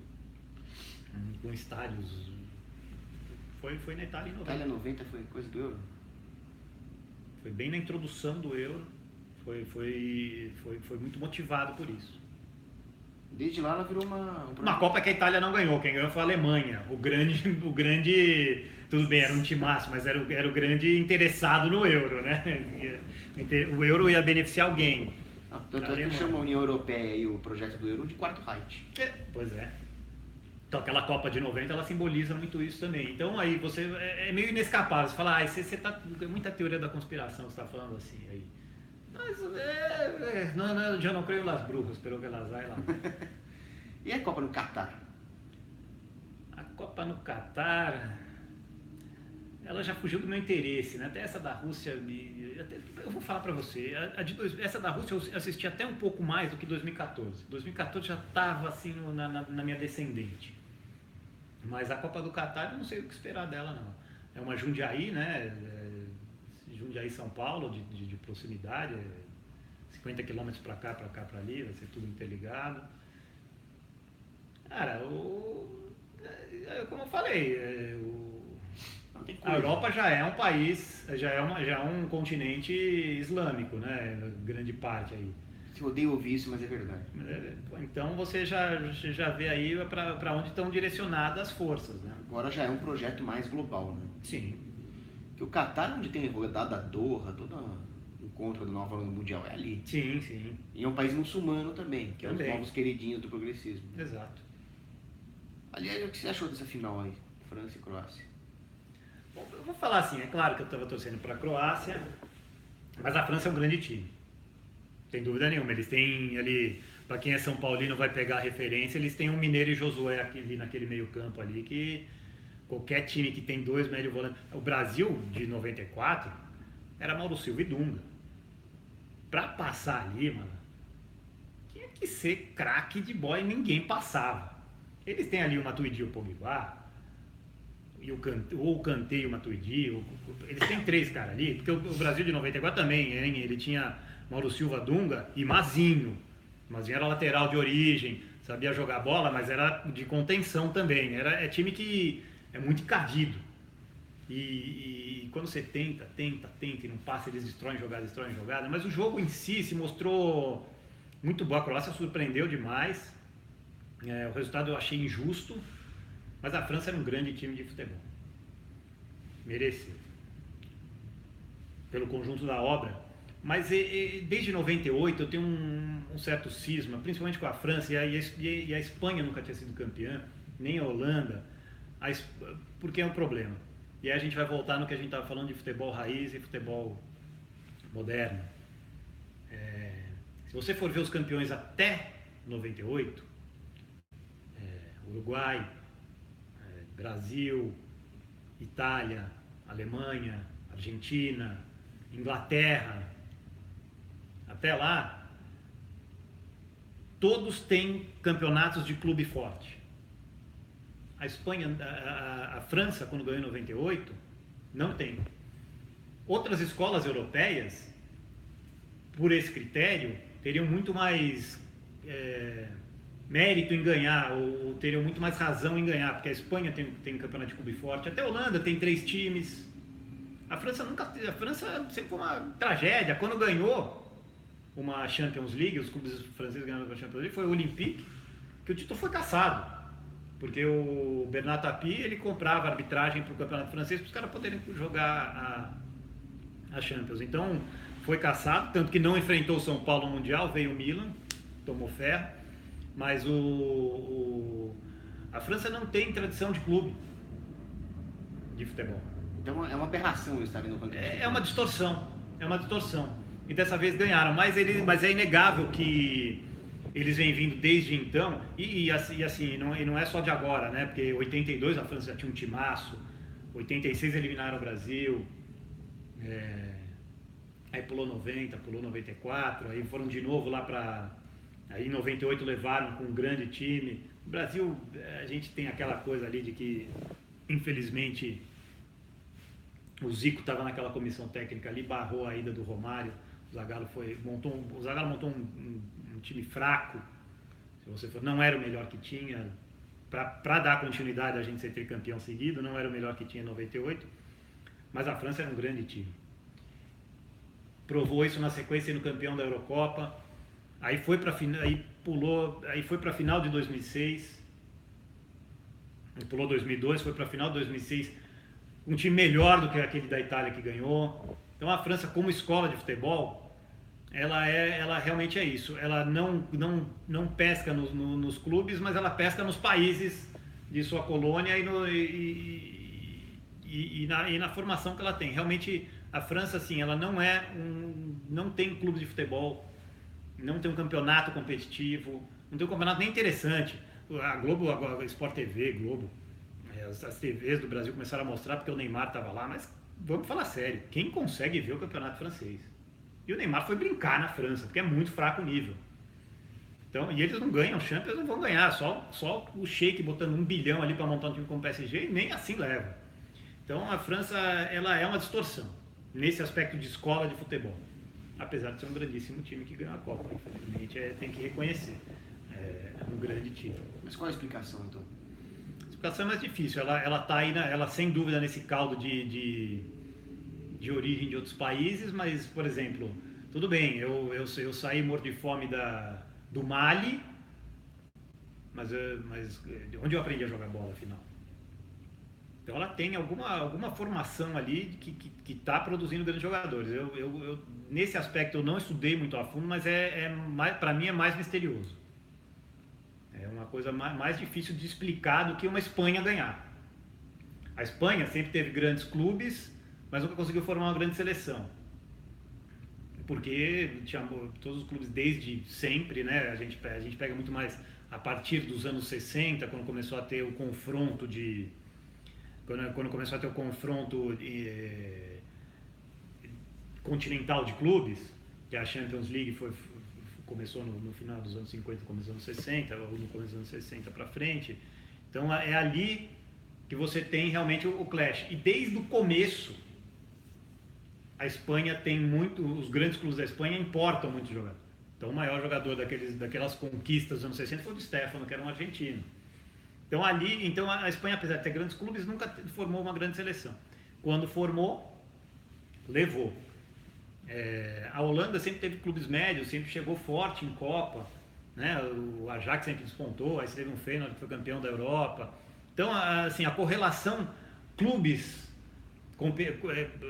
com estádios. Foi na Itália em 90. Itália 90 foi coisa do Euro? Foi bem na introdução do Euro. Foi muito motivado por isso. Desde lá ela virou uma Copa que a Itália não ganhou. Quem ganhou foi a Alemanha. O grande, tudo bem, era um timaço, mas era o grande interessado no Euro, né? O Euro ia beneficiar alguém. Tanto é que chama a União Europeia e o projeto do Euro de Quarto Reich. Pois é. Então aquela Copa de 90 ela simboliza muito isso também. Então aí você é meio inescapável. Você fala, você tá muita teoria da conspiração, você está falando assim aí. Mas eu não creio nas brujas, pero que elas vai lá. E a Copa no Catar? A Copa no Catar, ela já fugiu do meu interesse, né? Até essa da Rússia, eu vou falar para você, essa da Rússia eu assisti até um pouco mais do que 2014. 2014 já estava assim na minha descendente. Mas a Copa do Catar eu não sei o que esperar dela, não. É uma Jundiaí, né? Jundiaí, São Paulo, de proximidade, 50 quilômetros para cá, para ali, vai ser tudo interligado. Cara, como eu falei, a Europa já é um país, já é um continente islâmico, né? Grande parte aí. Eu odeio ouvir isso, mas é verdade. Então você já vê aí para onde estão direcionadas as forças, né? Agora já é um projeto mais global, né? Sim. Porque o Catar, onde tem rodada a Doha, todo encontro do novo ano mundial, é ali. Sim, sim. E é um país muçulmano também, que também. É um dos novos queridinhos do progressismo. Exato. Aliás, o que você achou dessa final aí, França e Croácia? Bom, eu vou falar assim, é claro que eu estava torcendo para a Croácia, mas a França é um grande time. Sem dúvida nenhuma. Eles têm ali, para quem é São Paulino vai pegar a referência, eles têm um Mineiro e Josué ali naquele meio campo ali, que qualquer time que tem dois médio volantes... O Brasil, de 94, era Mauro Silva e Dunga. Para passar ali, mano, tinha que ser craque de bola e ninguém passava. Eles têm ali o Matuidi e o Pogba, ou o Kanté e o Matuidi, eles têm três caras ali, porque o Brasil de 94 também, hein? Ele tinha Mauro Silva, Dunga e Mazinho. Mazinho era lateral de origem, sabia jogar bola, mas era de contenção também. É time que é muito encardido. E quando você tenta e não passa, eles destroem jogada. Mas o jogo em si se mostrou muito bom. A Croácia surpreendeu demais. O resultado eu achei injusto, mas a França era um grande time de futebol. Mereceu. Pelo conjunto da obra. Mas desde 98 eu tenho um certo cisma, principalmente com a França, e a Espanha nunca tinha sido campeã, nem a Holanda, porque é um problema. E aí a gente vai voltar no que a gente estava falando de futebol raiz e futebol moderno. Se você for ver os campeões até 98, Uruguai, Brasil, Itália, Alemanha, Argentina, Inglaterra, até lá, todos têm campeonatos de clube forte. A Espanha, a França, quando ganhou em 98, não tem. Outras escolas europeias, por esse critério, teriam muito mais mérito em ganhar, ou teriam muito mais razão em ganhar, porque a Espanha tem campeonato de clube forte, até a Holanda tem 3 times. A França sempre foi uma tragédia. Quando ganhou uma Champions League, os clubes franceses ganharam a Champions League, foi o Olympique, que o título foi cassado. Porque o Bernard Tapie, ele comprava arbitragem para o campeonato francês para os caras poderem jogar a Champions. Então, foi cassado, tanto que não enfrentou o São Paulo no Mundial, veio o Milan, tomou ferro. Mas a França não tem tradição de clube de futebol. Então é uma aberração eles estarem no ranking. É uma distorção, é uma distorção. E dessa vez ganharam, mas é inegável que eles vêm vindo desde então, e assim, não é só de agora, né? Porque em 82 a França já tinha um timaço, 86 eliminaram o Brasil, aí pulou 90, pulou 94, aí foram de novo lá para... Aí em 98 levaram com um grande time. O Brasil, a gente tem aquela coisa ali de que, infelizmente, o Zico estava naquela comissão técnica ali, barrou a ida do Romário. O Zagallo montou um time fraco. Se você for, não era o melhor que tinha. Para dar continuidade a gente ser tricampeão seguido, não era o melhor que tinha em 98. Mas a França era um grande time. Provou isso na sequência no campeão da Eurocopa. Aí foi para a final de 2006. Pulou 2002, foi para a final de 2006. Um time melhor do que aquele da Itália que ganhou. Então a França, como escola de futebol, ela realmente é isso. Ela não pesca nos clubes, mas ela pesca nos países de sua colônia e na formação que ela tem. Realmente a França, assim, ela não tem clube de futebol, não tem um campeonato competitivo, não tem um campeonato nem interessante. A Globo, a Sport TV, Globo, as TVs do Brasil começaram a mostrar porque o Neymar estava lá, mas vamos falar sério, quem consegue ver o campeonato francês? E o Neymar foi brincar na França, porque é muito fraco o nível. Então, e eles não ganham Champions, não vão ganhar, só o Sheik botando 1 bilhão ali para montar um time como o PSG, e nem assim leva. Então a França, ela é uma distorção nesse aspecto de escola de futebol, apesar de ser um grandíssimo time que ganhou a Copa, infelizmente tem que reconhecer, é um grande time. Mas qual a explicação então? A explicação é mais difícil, ela tá aí, ela sem dúvida nesse caldo de origem de outros países, mas, por exemplo, tudo bem, eu saí morto de fome do Mali, mas onde eu aprendi a jogar bola, afinal? Então ela tem alguma formação ali que está produzindo grandes jogadores. Nesse aspecto eu não estudei muito a fundo, mas para mim é mais misterioso. É uma coisa mais difícil de explicar do que uma Espanha ganhar. A Espanha sempre teve grandes clubes, mas nunca conseguiu formar uma grande seleção. Porque tinha todos os clubes desde sempre, né? A gente pega muito mais a partir dos anos 60, quando começou a ter o confronto quando começou a ter o confronto continental de clubes, que a Champions League começou no final dos anos 50, começo dos anos 60, ou no começo dos anos 60 para frente. Então é ali que você tem realmente o clash. E desde o começo, a Espanha tem os grandes clubes da Espanha importam muitos jogadores. Então o maior jogador daquelas conquistas dos anos 60 foi o Di Stéfano, que era um argentino. Então a Espanha, apesar de ter grandes clubes, nunca formou uma grande seleção. Quando formou, levou. A Holanda sempre teve clubes médios, sempre chegou forte em Copa, né? O Ajax sempre despontou, aí você teve um Feyenoord que foi campeão da Europa. Então, assim, a correlação clubes,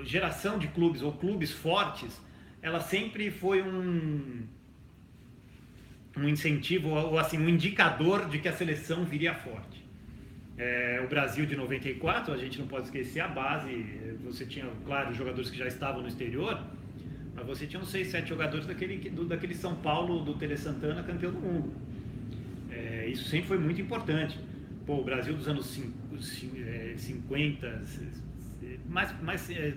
geração de clubes ou clubes fortes, ela sempre foi um incentivo, ou assim, um indicador de que a seleção viria forte. O Brasil de 94, a gente não pode esquecer a base, você tinha, claro, jogadores que já estavam no exterior, mas você tinha uns 6, 7 jogadores daquele São Paulo, do Tele Santana, campeão do mundo. Isso sempre foi muito importante. O Brasil dos anos 50,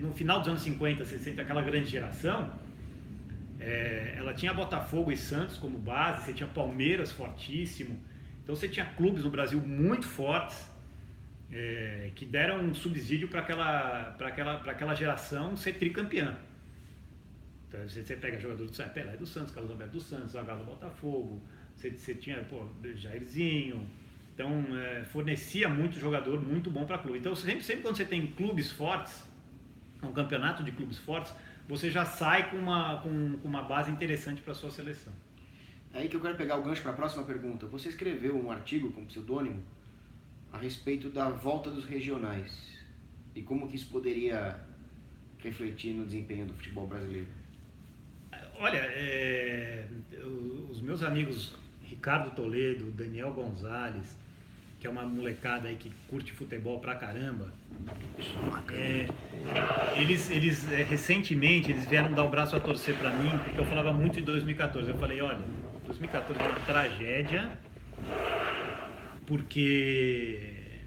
no final dos anos 50, 60, aquela grande geração, ela tinha Botafogo e Santos como base, você tinha Palmeiras fortíssimo, então você tinha clubes no Brasil muito fortes, que deram um subsídio para aquela geração ser tricampeã. Então você pega jogadores do Pelé do Santos, Carlos Alberto do Santos, Zagallo do Botafogo, você tinha Jairzinho, então fornecia muito jogador muito bom para clube. Então sempre quando você tem clubes fortes, um campeonato de clubes fortes, você já sai com uma base interessante para a sua seleção. É aí que eu quero pegar o gancho para a próxima pergunta. Você escreveu um artigo com pseudônimo a respeito da volta dos regionais e como que isso poderia refletir no desempenho do futebol brasileiro. Olha, os meus amigos Ricardo Toledo, Daniel Gonzalez, que é uma molecada aí que curte futebol pra caramba. Eles recentemente eles vieram dar o braço a torcer pra mim, porque eu falava muito em 2014. Eu falei, olha, 2014 é uma tragédia, porque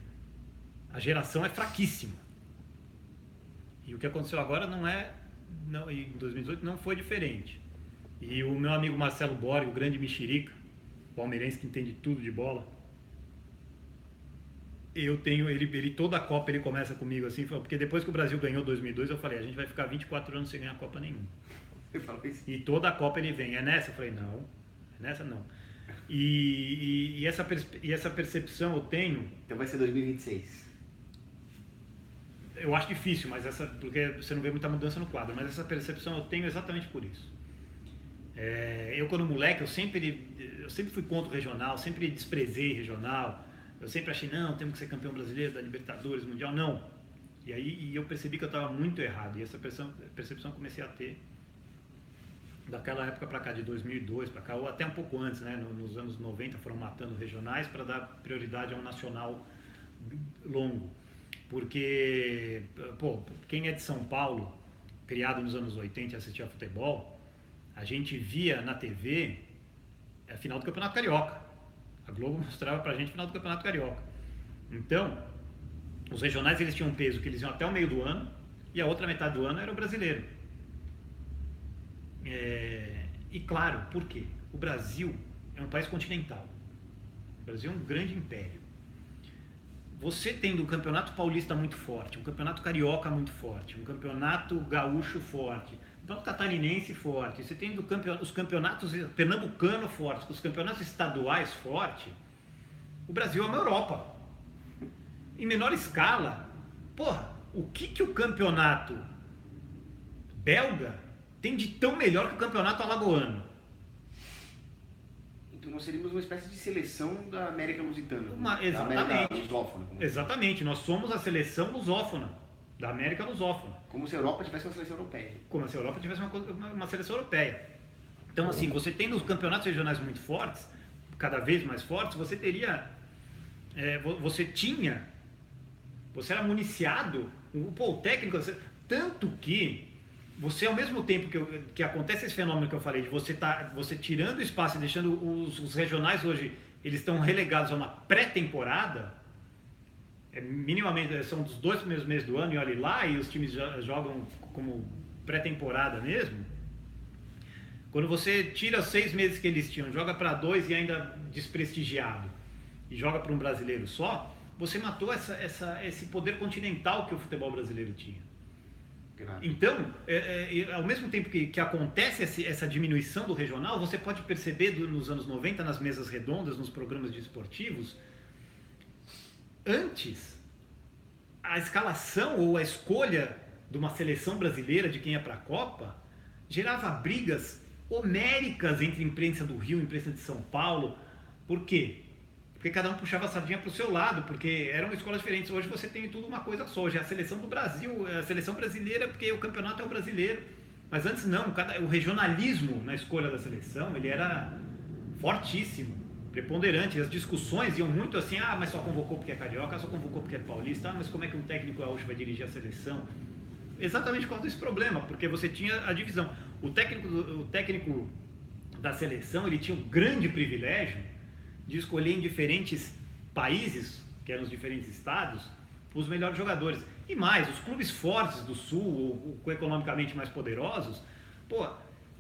a geração é fraquíssima. E o que aconteceu agora em 2018 não foi diferente. E o meu amigo Marcelo Borg, o grande mexerica, palmeirense que entende tudo de bola, eu tenho ele toda a Copa ele começa comigo assim, porque depois que o Brasil ganhou 2002, eu falei, a gente vai ficar 24 anos sem ganhar Copa nenhuma. E toda a Copa ele vem, é nessa? Eu falei, não, é nessa não. E essa percepção eu tenho... Então vai ser 2026. Eu acho difícil, porque você não vê muita mudança no quadro, mas essa percepção eu tenho exatamente por isso. Eu quando moleque, eu sempre fui contra o regional, sempre desprezei regional, eu sempre achei, não, temos que ser campeão brasileiro, da Libertadores, Mundial, não. E aí eu percebi que eu estava muito errado, e essa percepção eu comecei a ter daquela época para cá, de 2002 para cá, ou até um pouco antes, né? Nos anos 90 foram matando regionais para dar prioridade a um nacional longo. Porque, quem é de São Paulo, criado nos anos 80 e assistia a futebol, a gente via na TV a final do Campeonato Carioca. A Globo mostrava pra gente a final do Campeonato Carioca. Então, os regionais eles tinham um peso que eles iam até o meio do ano, e a outra metade do ano era o brasileiro. E claro, por quê? O Brasil é um país continental. O Brasil é um grande império. Você tendo um campeonato paulista muito forte, um campeonato carioca muito forte, um campeonato gaúcho forte, um campeonato catarinense forte, você tendo os campeonatos pernambucano fortes, os campeonatos estaduais fortes, o Brasil é uma Europa. Em menor escala, o que o campeonato belga tem de tão melhor que o campeonato alagoano? Então nós seríamos uma espécie de seleção da América lusitana. Exatamente. Da América lusófona. Exatamente, nós somos a seleção lusófona, da América lusófona. Como se a Europa tivesse uma seleção europeia. Como se a Europa tivesse uma seleção europeia. Então, assim, você tendo os campeonatos regionais muito fortes, cada vez mais fortes, você teria... Você era municiado, o técnico... Tanto que você, ao mesmo tempo que acontece esse fenômeno que eu falei, de você tirando espaço e deixando os regionais hoje, eles estão relegados a uma pré-temporada, minimamente são dos 2 primeiros meses do ano, e olha lá, e os times jogam como pré-temporada mesmo. Quando você tira os 6 meses que eles tinham, joga para 2 e ainda desprestigiado, e joga para um brasileiro só, você matou esse poder continental que o futebol brasileiro tinha. Então, ao mesmo tempo que acontece essa diminuição do regional, você pode perceber nos anos 90, nas mesas redondas, nos programas de esportivos, antes, a escalação ou a escolha de uma seleção brasileira, de quem ia para a Copa, gerava brigas homéricas entre a imprensa do Rio e a imprensa de São Paulo. Por quê? Porque cada um puxava a sardinha para o seu lado, porque eram escolas diferentes. Hoje você tem tudo uma coisa só. Hoje é a seleção do Brasil, a seleção brasileira, porque o campeonato é o brasileiro. Mas antes não, o regionalismo na escolha da seleção, ele era fortíssimo, preponderante. As discussões iam muito assim, mas só convocou porque é carioca, só convocou porque é paulista, mas como é que um técnico gaúcho vai dirigir a seleção? Exatamente por causa desse problema, porque você tinha a divisão. O técnico da seleção, ele tinha o grande privilégio de escolher em diferentes países, que eram os diferentes estados, os melhores jogadores. E mais, os clubes fortes do Sul, ou economicamente mais poderosos,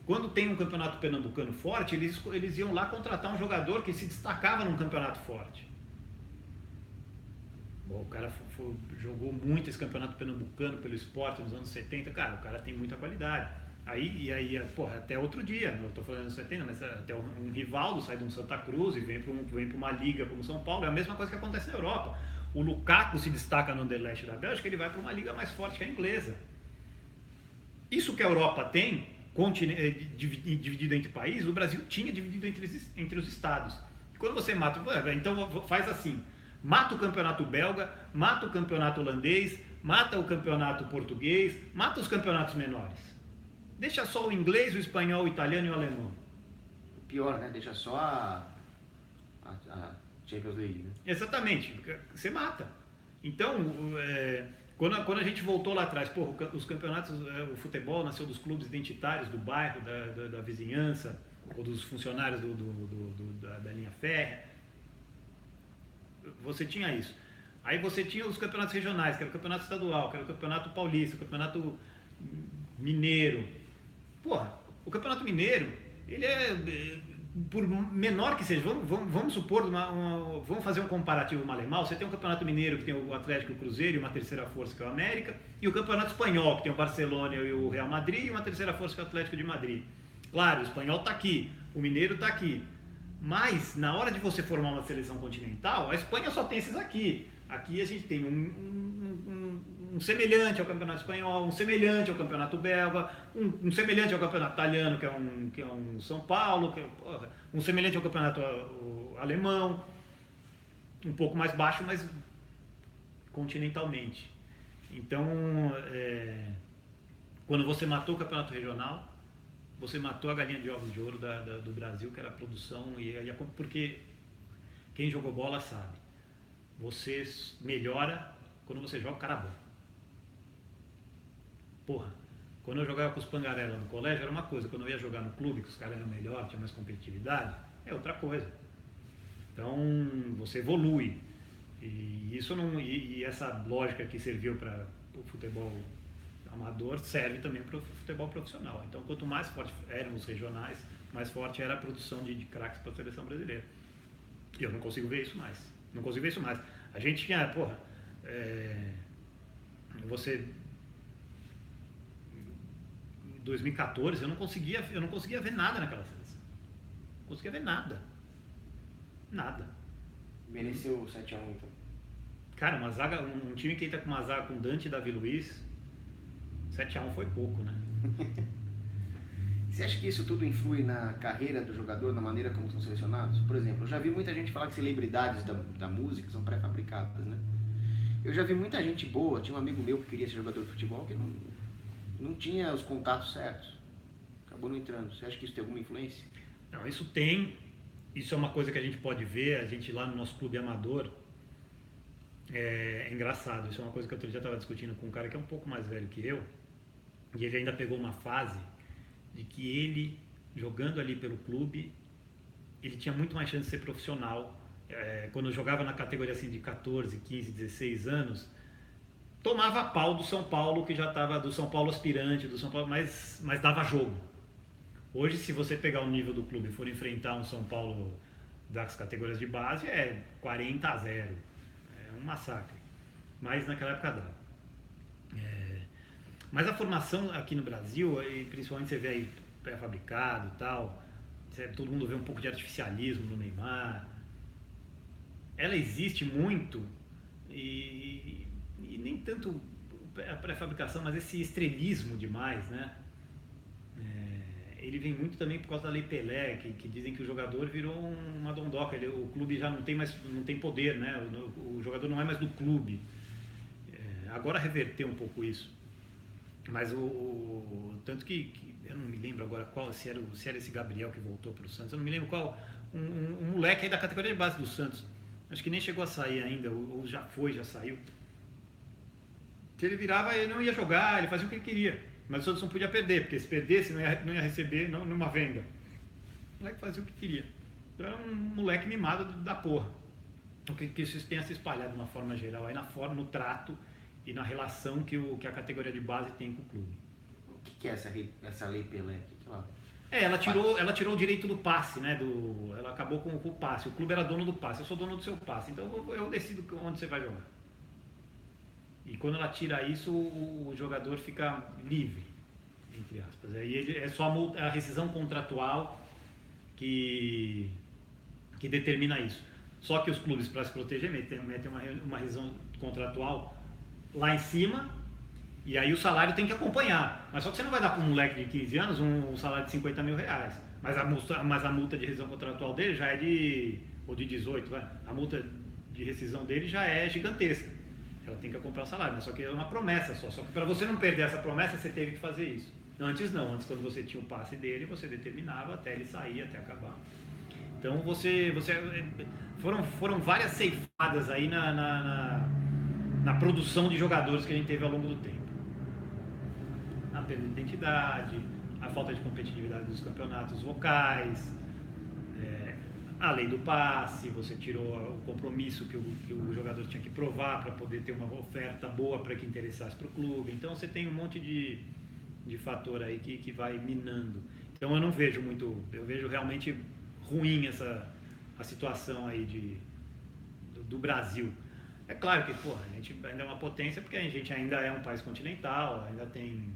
quando tem um campeonato pernambucano forte, eles iam lá contratar um jogador que se destacava num campeonato forte. O cara jogou muito esse campeonato pernambucano pelo Sport nos anos 70, cara, o cara tem muita qualidade. Aí, até outro dia, não estou falando de 70, mas até um Rivaldo sai de um Santa Cruz e vem para uma liga como São Paulo, é a mesma coisa que acontece na Europa. O Lukaku se destaca no Anderlecht da Bélgica, ele vai para uma liga mais forte que a inglesa. Isso que a Europa tem, dividido entre países, o Brasil tinha dividido entre os estados. E quando você mata, então faz assim, mata o campeonato belga, mata o campeonato holandês, mata o campeonato português, mata os campeonatos menores. Deixa só o inglês, o espanhol, o italiano e o alemão. Pior, né? Deixa só Champions League, né? Exatamente, você mata. Então, quando a gente voltou lá atrás, os campeonatos, o futebol nasceu dos clubes identitários do bairro, da vizinhança, ou dos funcionários da linha férrea. Você tinha isso. Aí você tinha os campeonatos regionais, que era o campeonato estadual, que era o campeonato paulista, o campeonato mineiro. Porra, o campeonato mineiro, ele por menor que seja, vamos supor, vamos fazer um comparativo mal. Você tem o campeonato mineiro, que tem o Atlético e o Cruzeiro, e uma terceira força, que é o América, e o campeonato espanhol, que tem o Barcelona e o Real Madrid, e uma terceira força, que é o Atlético de Madrid. Claro, o espanhol está aqui, o mineiro está aqui. Mas, na hora de você formar uma seleção continental, a Espanha só tem esses aqui. Aqui a gente tem um semelhante ao campeonato espanhol, um semelhante ao campeonato belga, um semelhante ao campeonato italiano, que é um São Paulo, um semelhante ao campeonato alemão, um pouco mais baixo, mas continentalmente. Então, quando você matou o campeonato regional, você matou a galinha de ovos de ouro do Brasil, que era a produção, porque quem jogou bola sabe. Você melhora quando você joga o cara bom. Porra, quando eu jogava com os pangarela no colégio era uma coisa, quando eu ia jogar no clube, que os caras eram melhores, tinha mais competitividade, é outra coisa. Então, você evolui. E essa lógica que serviu para o futebol amador serve também para o futebol profissional. Então, quanto mais forte eram os regionais, mais forte era a produção de craques para a seleção brasileira. E eu não consigo ver isso mais. Não consigo ver isso mais. A gente tinha, você... Em 2014, eu não conseguia ver nada naquela seleção. Não conseguia ver nada. Nada. Mereceu o 7x1, então. Cara, uma zaga, um time que entra com uma zaga com Dante e Davi Luiz, 7x1 foi pouco, né? Você acha que isso tudo influi na carreira do jogador, na maneira como são selecionados? Por exemplo, eu já vi muita gente falar que celebridades da música são pré-fabricadas, né? Eu já vi muita gente boa, tinha um amigo meu que queria ser jogador de futebol que não tinha os contatos certos. Acabou não entrando. Você acha que isso tem alguma influência? Não, isso tem. Isso é uma coisa que a gente pode ver, a gente lá no nosso clube amador, é engraçado. Isso é uma coisa que eu já estava discutindo com um cara que é um pouco mais velho que eu, e ele ainda pegou uma fase de que ele, jogando ali pelo clube, ele tinha muito mais chance de ser profissional. Quando eu jogava na categoria assim de 14, 15, 16 anos, tomava pau do São Paulo, que já estava do São Paulo aspirante, do São Paulo, mas dava jogo. Hoje, se você pegar o nível do clube e for enfrentar um São Paulo das categorias de base, é 40-0. É um massacre. Mas naquela época dava. Mas a formação aqui no Brasil, e principalmente você vê aí pré-fabricado e tal, todo mundo vê um pouco de artificialismo no Neymar. Ela existe muito e nem tanto a pré-fabricação, mas esse estrelismo demais, né? Ele vem muito também por causa da Lei Pelé, que dizem que o jogador virou uma dondoca, o clube já não tem poder, né? O jogador não é mais do clube. Agora reverteu um pouco isso. Mas tanto que eu não me lembro agora se era esse Gabriel que voltou para o Santos, eu não me lembro qual, um moleque aí da categoria de base do Santos, acho que nem chegou a sair ainda, ou já saiu. Se ele virava, ele não ia jogar, ele fazia o que ele queria, mas o Santos não podia perder, porque se perdesse não ia receber numa venda. O moleque fazia o que queria. Então era um moleque mimado da porra. Que isso tenha se espalhado de uma forma geral, aí no trato e na relação que a categoria de base tem com o clube. O que é essa Lei Pelé? Ela tirou o direito do passe, né? Ela acabou com o passe. O clube era dono do passe, eu sou dono do seu passe, então eu decido onde você vai jogar. E quando ela tira isso, o jogador fica livre, entre aspas. Aí é só a rescisão contratual que determina isso. Só que os clubes, para se proteger, metem uma rescisão contratual lá em cima, e aí o salário tem que acompanhar. Mas só que você não vai dar para um moleque de 15 anos um salário de 50 mil reais. Mas a multa de rescisão contratual dele já é ou de 18, a multa de rescisão dele já é gigantesca. Ela tem que acompanhar o salário, mas só que é uma promessa só. Só que para você não perder essa promessa, você teve que fazer isso. Antes não, antes quando você tinha o passe dele, você determinava até ele sair, até acabar. Então foram várias ceifadas aí na produção de jogadores que a gente teve ao longo do tempo. A perda de identidade, a falta de competitividade dos campeonatos locais, a lei do passe, você tirou o compromisso que o jogador tinha que provar para poder ter uma oferta boa para que interessasse para o clube. Então você tem um monte de fator aí que vai minando. Então eu não vejo muito, eu vejo realmente ruim a situação aí do Brasil. É claro que a gente ainda é uma potência porque a gente ainda é um país continental, ainda tem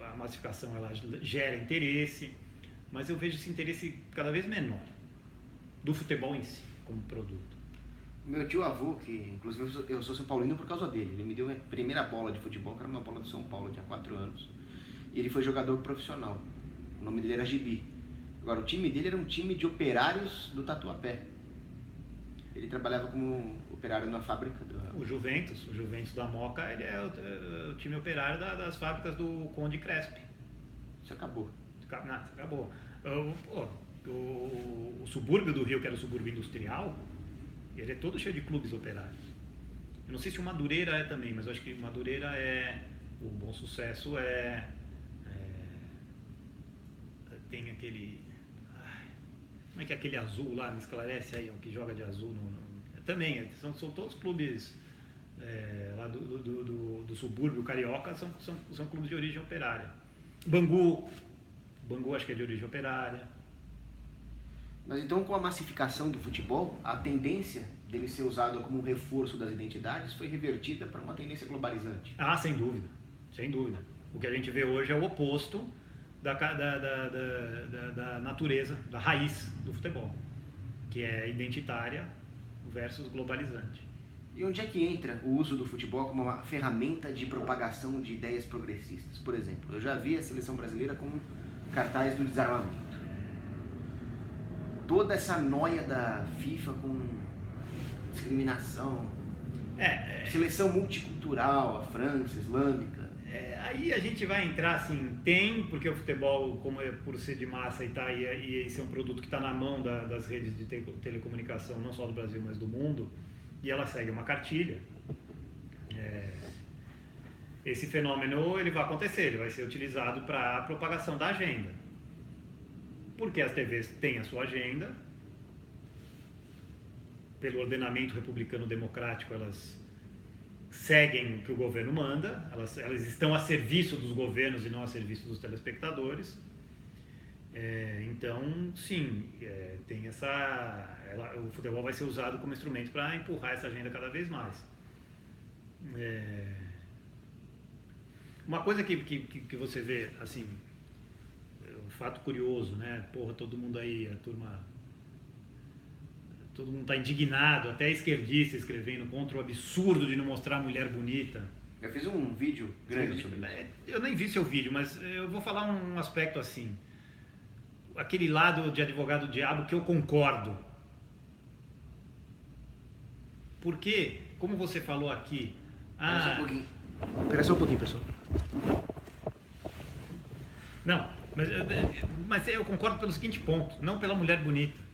a massificação, ela gera interesse, mas eu vejo esse interesse cada vez menor do futebol em si, como produto. Meu tio avô, que inclusive eu sou São Paulino por causa dele, ele me deu a primeira bola de futebol, que era uma bola do São Paulo, eu tinha 4 anos, e ele foi jogador profissional, o nome dele era Gibi. Agora, o time dele era um time de operários do Tatuapé. Ele trabalhava como operário na fábrica. O Juventus da Moca, ele é o time operário das fábricas do Conde Crespi. Isso acabou. Não, isso acabou. O subúrbio do Rio, que era o subúrbio industrial, ele é todo cheio de clubes operários. Eu não sei se o Madureira é também, mas eu acho que o Madureira o Bom Sucesso tem aquele... Como é que é aquele azul lá? Me esclarece aí, o que joga de azul. Também, são todos clubes lá do subúrbio carioca, são clubes de origem operária. Bangu acho que é de origem operária. Mas então, com a massificação do futebol, a tendência dele ser usado como um reforço das identidades foi revertida para uma tendência globalizante. Ah, sem dúvida, sem dúvida. O que a gente vê hoje é o oposto da natureza, da raiz do futebol, que é identitária versus globalizante. E onde é que entra o uso do futebol como uma ferramenta de propagação de ideias progressistas? Por exemplo, eu já vi a seleção brasileira com cartaz do desarmamento. Toda essa noia da FIFA com discriminação, seleção multicultural, a França, islâmica. Aí a gente vai entrar assim, porque o futebol, como é por ser de massa e esse é um produto que está na mão das redes de telecomunicação, não só do Brasil, mas do mundo, e ela segue uma cartilha. Esse fenômeno ele vai acontecer, ele vai ser utilizado para a propagação da agenda. Porque as TVs têm a sua agenda, pelo ordenamento republicano democrático, elas seguem o que o governo manda, elas estão a serviço dos governos e não a serviço dos telespectadores. Então, sim, tem o futebol vai ser usado como instrumento para empurrar essa agenda cada vez mais. Uma coisa que você vê, assim, um fato curioso, né? Todo mundo aí, todo mundo está indignado, até esquerdista escrevendo contra o absurdo de não mostrar a mulher bonita. Eu fiz um vídeo grande sobre isso. Eu nem vi seu vídeo, mas eu vou falar um aspecto assim. Aquele lado de advogado diabo que eu concordo. Porque, como você falou aqui... Espera só um pouquinho, pessoal. Não, mas eu concordo pelo seguinte ponto, não pela mulher bonita,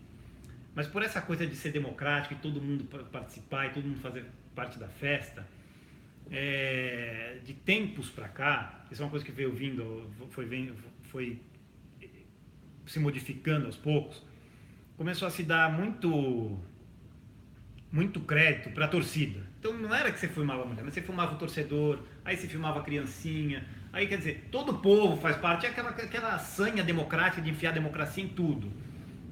mas por essa coisa de ser democrático e todo mundo participar e todo mundo fazer parte da festa. De tempos para cá, isso é uma coisa que veio vindo, foi se modificando aos poucos, começou a se dar muito crédito para a torcida. Então não era que você filmava a mulher, mas você filmava o torcedor, aí você filmava a criancinha, aí quer dizer, todo o povo faz parte, é aquela sanha democrática de enfiar a democracia em tudo.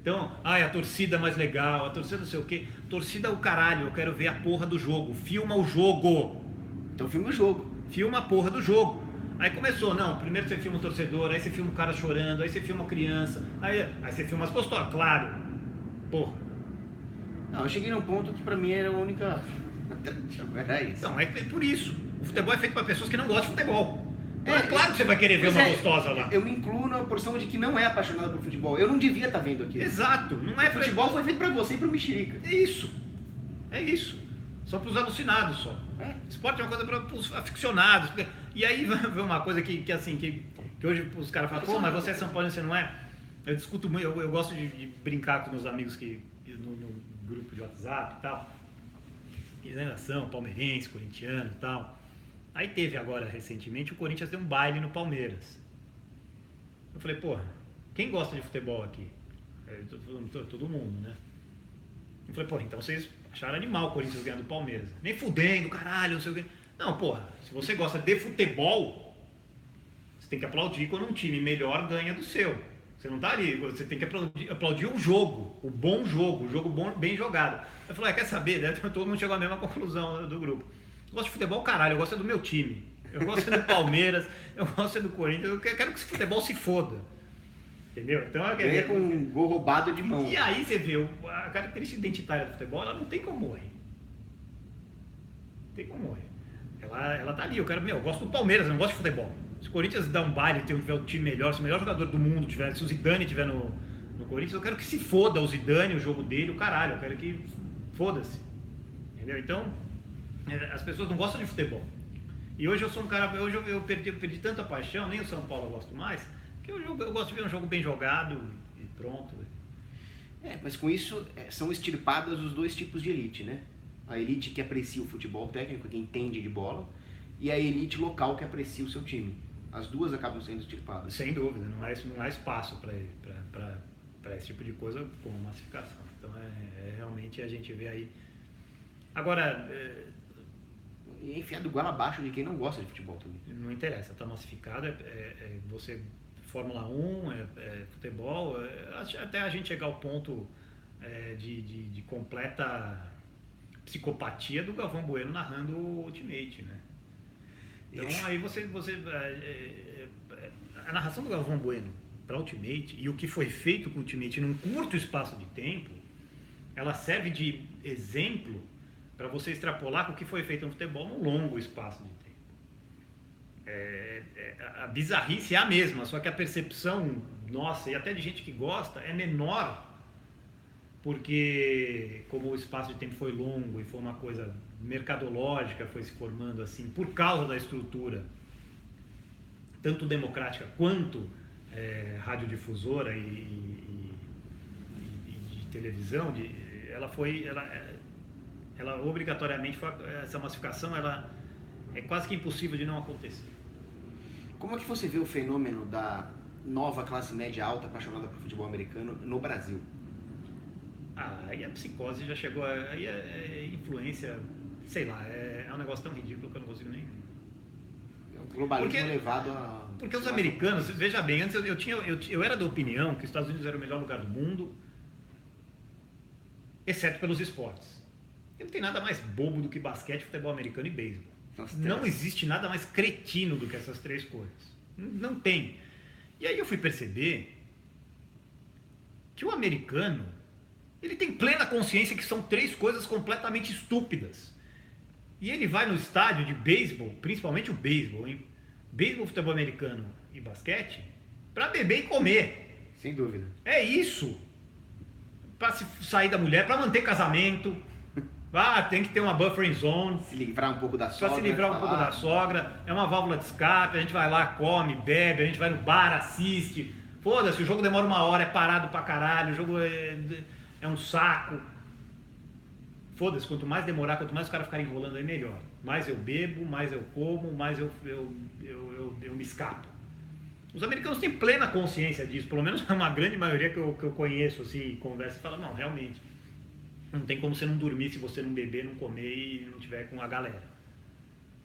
Então, a torcida mais legal, a torcida não sei o quê, torcida o caralho, eu quero ver a porra do jogo, filma o jogo. Então filma o jogo. Filma a porra do jogo. Aí começou, não, primeiro você filma o torcedor, aí você filma o cara chorando, aí você filma a criança, aí você filma as posturas, claro. Porra. Não, eu cheguei num ponto que pra mim era a única... Era isso. Não, é por isso. O futebol é feito para pessoas que não gostam de futebol. Claro que você vai querer ver uma gostosa lá. Eu me incluo na porção de que não é apaixonado por futebol. Eu não devia estar vendo aquilo. Exato. Não é futebol foi feito pra você e pro mexerica. É isso. É isso. Só pros alucinados só. Esporte é uma coisa para os aficionados. E aí vai ver uma coisa que hoje os caras falam, pô, mas você é São Paulo e você não é. Eu discuto muito, eu gosto de brincar com meus amigos que no grupo de WhatsApp e tal. E nação, palmeirense, corintiano e tal. Aí teve agora, recentemente, o Corinthians deu um baile no Palmeiras. Eu falei, porra, quem gosta de futebol aqui? Todo mundo, né? Eu falei, porra, então vocês acharam animal o Corinthians ganhando do Palmeiras. Nem fudendo, caralho, não sei o quê. Não, porra, se você gosta de futebol, você tem que aplaudir quando um time melhor ganha do seu. Você não tá ali, você tem que aplaudir o jogo, o jogo bom, bem jogado. Eu falei, quer saber, né? Todo mundo chegou à mesma conclusão do grupo. Eu gosto de futebol, caralho, eu gosto do meu time. Eu gosto do Palmeiras, eu gosto do Corinthians, eu quero que esse futebol se foda. Entendeu? Então, ganha com um gol roubado de mão. E aí você vê, a característica identitária do futebol, ela não tem como morrer. Não tem como morrer. Ela tá ali, eu gosto do Palmeiras, eu não gosto de futebol. Se o Corinthians dá um baile, tiver um time melhor, se o melhor jogador do mundo tiver, se o Zidane estiver no Corinthians, eu quero que se foda o Zidane, o jogo dele, o caralho, eu quero que foda-se. Entendeu? Então, as pessoas não gostam de futebol. E hoje eu sou um cara, hoje eu perdi tanta paixão, nem o São Paulo eu gosto mais, que eu gosto de ver um jogo bem jogado e pronto. Mas com isso são extirpados os dois tipos de elite, né? A elite que aprecia o futebol técnico, que entende de bola, e a elite local que aprecia o seu time. As duas acabam sendo extirpadas. Sem dúvida, não há espaço para esse tipo de coisa como massificação. Então realmente a gente vê aí. Agora. E é enfiado goela abaixo de quem não gosta de futebol também. Não interessa, está massificado, você. Fórmula 1, futebol, até a gente chegar ao ponto de completa psicopatia do Galvão Bueno narrando o Ultimate, né? Então aí a narração do Galvão Bueno para Ultimate e o que foi feito com o Ultimate num curto espaço de tempo, ela serve de exemplo para você extrapolar com o que foi feito no futebol num longo espaço de tempo. A bizarrice é a mesma, só que a percepção nossa e até de gente que gosta é menor, porque como o espaço de tempo foi longo e foi uma coisa mercadológica, foi se formando assim, por causa da estrutura tanto democrática quanto radiodifusora e de televisão, ela obrigatoriamente, essa massificação, ela é quase que impossível de não acontecer. Como é que você vê o fenômeno da nova classe média alta apaixonada por futebol americano no Brasil? Aí a psicose já chegou, aí é influência, sei lá, é um negócio tão ridículo que eu não consigo nem... É um globalismo levado a... Porque os americanos, veja bem, antes eu era da opinião que os Estados Unidos era o melhor lugar do mundo, exceto pelos esportes. E não tem nada mais bobo do que basquete, futebol americano e beisebol. Não existe nada mais cretino do que essas três coisas. Não tem. E aí eu fui perceber que o americano, ele tem plena consciência que são três coisas completamente estúpidas. E ele vai no estádio de beisebol, principalmente o beisebol, hein? Beisebol, futebol americano e basquete, para beber e comer. Sem dúvida. É isso. Para se sair da mulher, para manter casamento. Tem que ter uma buffering zone. Se livrar um pouco da sogra. Para se livrar um pouco da sogra. É uma válvula de escape. A gente vai lá, come, bebe. A gente vai no bar, assiste. Foda-se, o jogo demora 1 hora, é parado pra caralho. O jogo é um saco. Foda-se, quanto mais demorar, quanto mais os caras ficarem enrolando aí, melhor. Mais eu bebo, mais eu como, mais eu me escapo. Os americanos têm plena consciência disso. Pelo menos uma grande maioria que eu conheço, assim, conversa e fala, não, realmente. Não tem como você não dormir se você não beber, não comer e não tiver com a galera.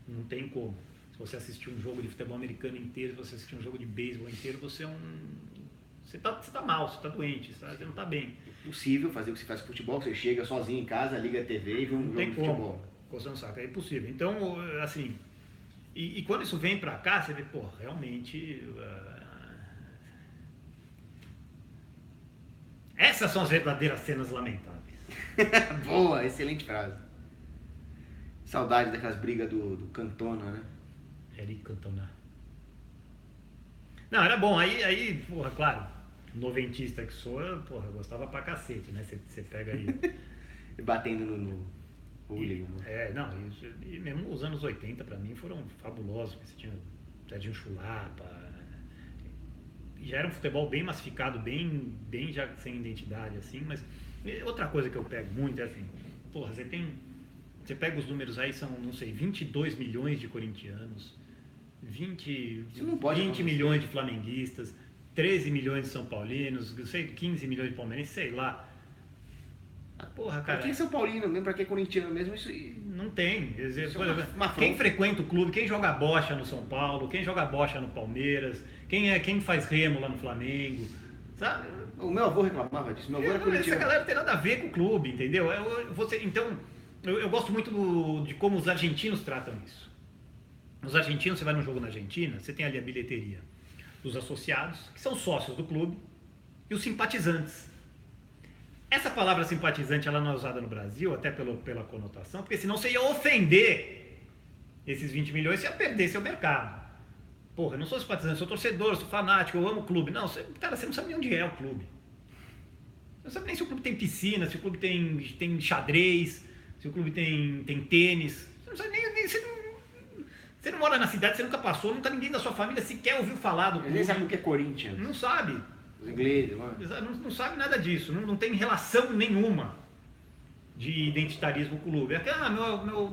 Não tem como. Se você assistir um jogo de futebol americano inteiro, se você assistir um jogo de beisebol inteiro, você é Você tá mal, você tá doente, você não tá bem. É possível fazer o que você faz com futebol, você chega sozinho em casa, liga a TV e vê um jogo de futebol. Coçando o saco, é impossível. Então, assim, e quando isso vem pra cá, você vê, pô, realmente... essas são as verdadeiras cenas lamentáveis. Boa, excelente frase. Saudade daquelas brigas do Cantona, né? Eric Cantona. Não, era bom. Aí, porra, claro, noventista que sou, porra, eu gostava pra cacete, né? Você pega aí... Batendo no hooligan. Não, e mesmo os anos 80 pra mim foram fabulosos. Você tinha Serginho Chulapa, já era um futebol bem massificado, bem já sem identidade, assim, mas outra coisa que eu pego muito é assim, porra, você pega os números aí, são, não sei, 22 milhões de corintianos, 20 milhões de flamenguistas, 13 milhões de são paulinos, não sei, 15 milhões de palmeirenses, sei lá. Porra, cara. Pra que São Paulino mesmo, pra que corintiano mesmo, isso não tem. Quer dizer, isso é uma quem frequenta o clube, quem joga bocha no São Paulo, quem joga bocha no Palmeiras, quem faz remo lá no Flamengo, sabe? O meu avô reclamava disso, meu avô era corintiano. Essa galera não tem nada a ver com o clube, entendeu? Então, eu gosto muito de como os argentinos tratam isso. Os argentinos, você vai num jogo na Argentina, você tem ali a bilheteria dos associados, que são sócios do clube, e os simpatizantes. Essa palavra simpatizante, ela não é usada no Brasil, até pela conotação, porque senão você ia ofender esses 20 milhões e ia perder seu mercado. Porra, eu não sou simpatizante, sou torcedor, sou fanático, eu amo o clube. Não, cara, você não sabe nem onde é o clube. Você não sabe nem se o clube tem piscina, se o clube tem xadrez, se o clube tem tênis. Você não sabe nem você não mora na cidade, você nunca passou, nunca ninguém da sua família sequer ouviu falar do clube. Eles sabem o que é Corinthians. Não sabe. Os ingleses, mano. Não sabe nada disso, não tem relação nenhuma de identitarismo com o clube. É que,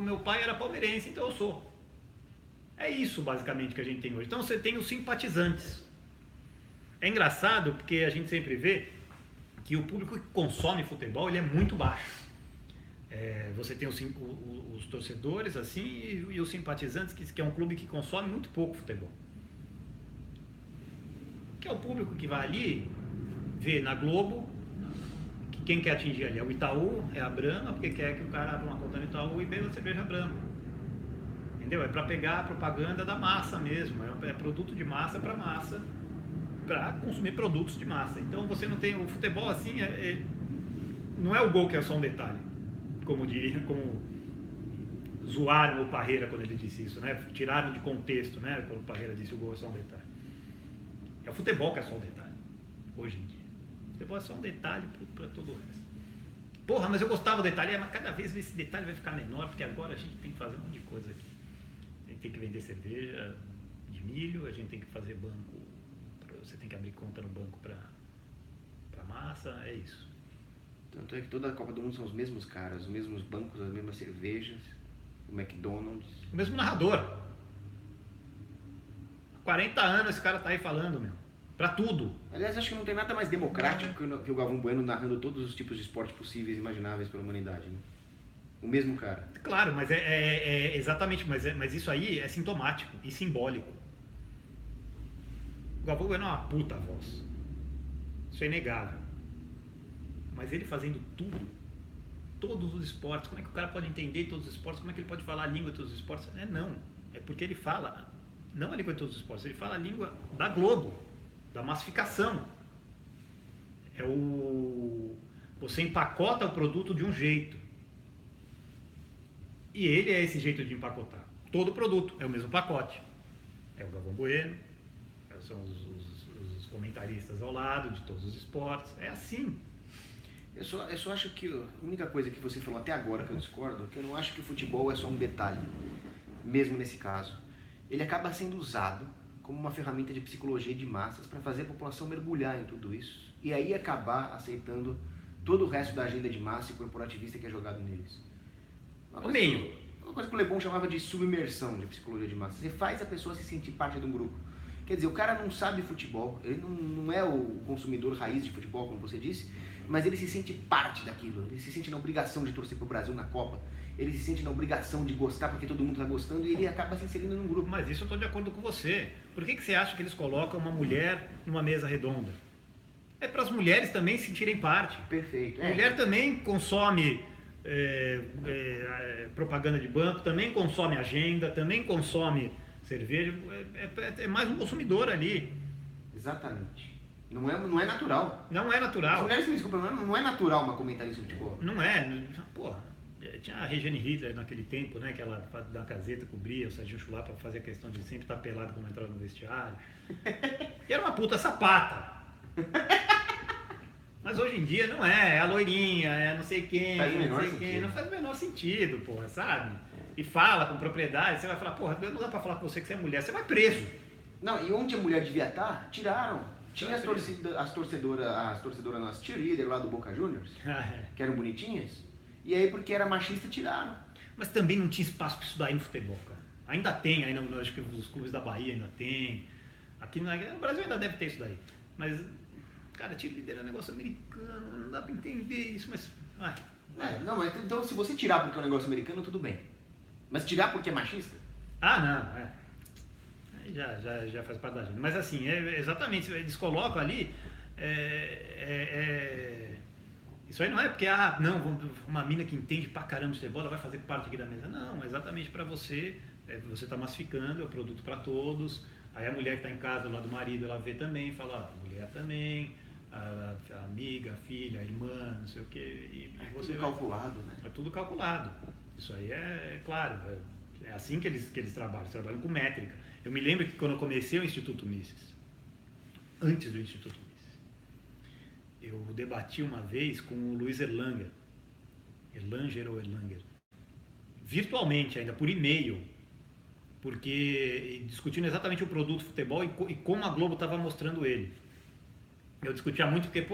meu pai era palmeirense, então eu sou. É isso, basicamente, que a gente tem hoje. Então você tem os simpatizantes. É engraçado porque a gente sempre vê que o público que consome futebol ele é muito baixo. Você tem os torcedores assim e os simpatizantes, que é um clube que consome muito pouco futebol. Que é o público que vai ali, vê na Globo, que quem quer atingir ali é o Itaú, é a Brahma, porque quer que o cara abra uma conta no Itaú e beba cerveja Brahma. Entendeu? É para pegar a propaganda da massa mesmo, é produto de massa para massa, para consumir produtos de massa. Então você não tem, o futebol assim, não é o gol que é só um detalhe, como zoaram o Parreira quando ele disse isso, né? Tiraram de contexto, né? Quando o Parreira disse o gol é só um detalhe. É o futebol que é só um detalhe, hoje em dia. O futebol é só um detalhe para todo o resto. Porra, mas eu gostava do detalhe, mas cada vez esse detalhe vai ficar menor, porque agora a gente tem que fazer um monte de coisa aqui. A gente tem que vender cerveja de milho, a gente tem que fazer banco, você tem que abrir conta no banco para massa, é isso. Tanto é que toda a Copa do Mundo são os mesmos caras, os mesmos bancos, as mesmas cervejas, o McDonald's. O mesmo narrador. Há 40 anos esse cara tá aí falando, meu. Pra tudo. Aliás, acho que não tem nada mais democrático que o Galvão Bueno narrando todos os tipos de esportes possíveis e imagináveis pela humanidade, né? O mesmo cara. Claro, mas exatamente, mas isso aí é sintomático e simbólico. O Galvão Bueno é uma puta voz. Isso é inegável. Mas ele fazendo tudo, todos os esportes, como é que o cara pode entender todos os esportes? Como é que ele pode falar a língua de todos os esportes? Não. É porque ele fala, não a língua de todos os esportes, ele fala a língua da Globo, da massificação. Você empacota o produto de um jeito. E ele é esse jeito de empacotar. Todo produto é o mesmo pacote. É o Galvão Bueno, são os comentaristas ao lado de todos os esportes. É assim. Eu só acho que a única coisa que você falou até agora que eu discordo é que eu não acho que o futebol é só um detalhe, mesmo nesse caso. Ele acaba sendo usado como uma ferramenta de psicologia de massas para fazer a população mergulhar em tudo isso e aí acabar aceitando todo o resto da agenda de massa e corporativista que é jogado neles. Uma coisa que o Lebon chamava de submersão de psicologia de massa. Você faz a pessoa se sentir parte de um grupo. Quer dizer, o cara não sabe futebol, ele não é o consumidor raiz de futebol, como você disse, mas ele se sente parte daquilo, ele se sente na obrigação de torcer pro Brasil na Copa, ele se sente na obrigação de gostar porque todo mundo está gostando e ele acaba se inserindo num grupo. Mas isso eu estou de acordo com você. Por que você acha que eles colocam uma mulher numa mesa redonda? É para as mulheres também sentirem parte. Perfeito. A mulher também consome propaganda de banco, também consome agenda, também consome cerveja, é mais um consumidor ali. Exatamente. Não é natural. Não é natural. As mulheres me desculpam, não é natural uma comentarista de futebol. Não é. Porra, tinha a Regiane Hitler naquele tempo, né, que ela da Gazeta cobria o Serginho Chulapa para fazer a questão de sempre estar pelado quando entrava no vestiário. E era uma puta sapata. Mas hoje em dia não é a loirinha, é não sei quem, não faz o menor sentido, porra, sabe? E fala com propriedade, você vai falar, porra, não dá pra falar com você que você é mulher, você vai preso. Não, e onde a mulher devia estar, tiraram Tinha as torcedoras nas cheerleader lá do Boca Juniors, que eram bonitinhas, e aí porque era machista tiraram. Mas também não tinha espaço para isso daí no futebol, cara. Ainda tem, acho que os clubes da Bahia ainda tem. Aqui no Brasil ainda deve ter isso daí. Mas, cara, cheerleader é um negócio americano, não dá para entender isso, mas... Não, mas então se você tirar porque é um negócio americano, tudo bem. Mas tirar porque é machista? Não, Aí já faz parte da gente. Mas assim, exatamente, eles colocam ali, isso aí não é porque, uma mina que entende pra caramba de futebol, ela vai fazer parte aqui da mesa. Não, é exatamente pra você, você tá massificando, é o produto pra todos. Aí a mulher que tá em casa, lá do marido, ela vê também, fala, a mulher também, a amiga, a filha, a irmã, não sei o quê. E você tudo calculado, né? É tudo calculado. Isso aí é claro, é assim que eles trabalham com métrica. Eu me lembro que quando eu comecei o Instituto Mises, antes do Instituto Mises, eu debati uma vez com o Luiz Erlanger, virtualmente ainda, por e-mail, porque discutindo exatamente o produto futebol e como a Globo estava mostrando ele. Eu discutia muito porque,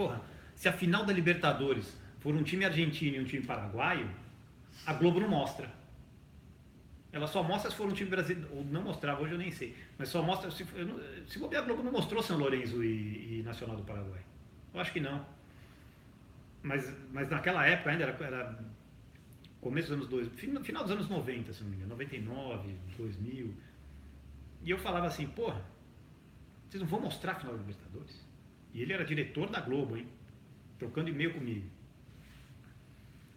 se a final da Libertadores for um time argentino e um time paraguaio, a Globo não mostra. Ela só mostra se for um time brasileiro, ou não mostrava, hoje eu nem sei, mas só mostra, se bobear, a Globo não mostrou São Lourenço e Nacional do Paraguai. Eu acho que não. Mas naquela época ainda era começo dos anos 2000, final dos anos 90, se não me engano, 99, 2000. E eu falava assim, vocês não vão mostrar a final da Libertadores? E ele era diretor da Globo, hein? Trocando e-mail comigo.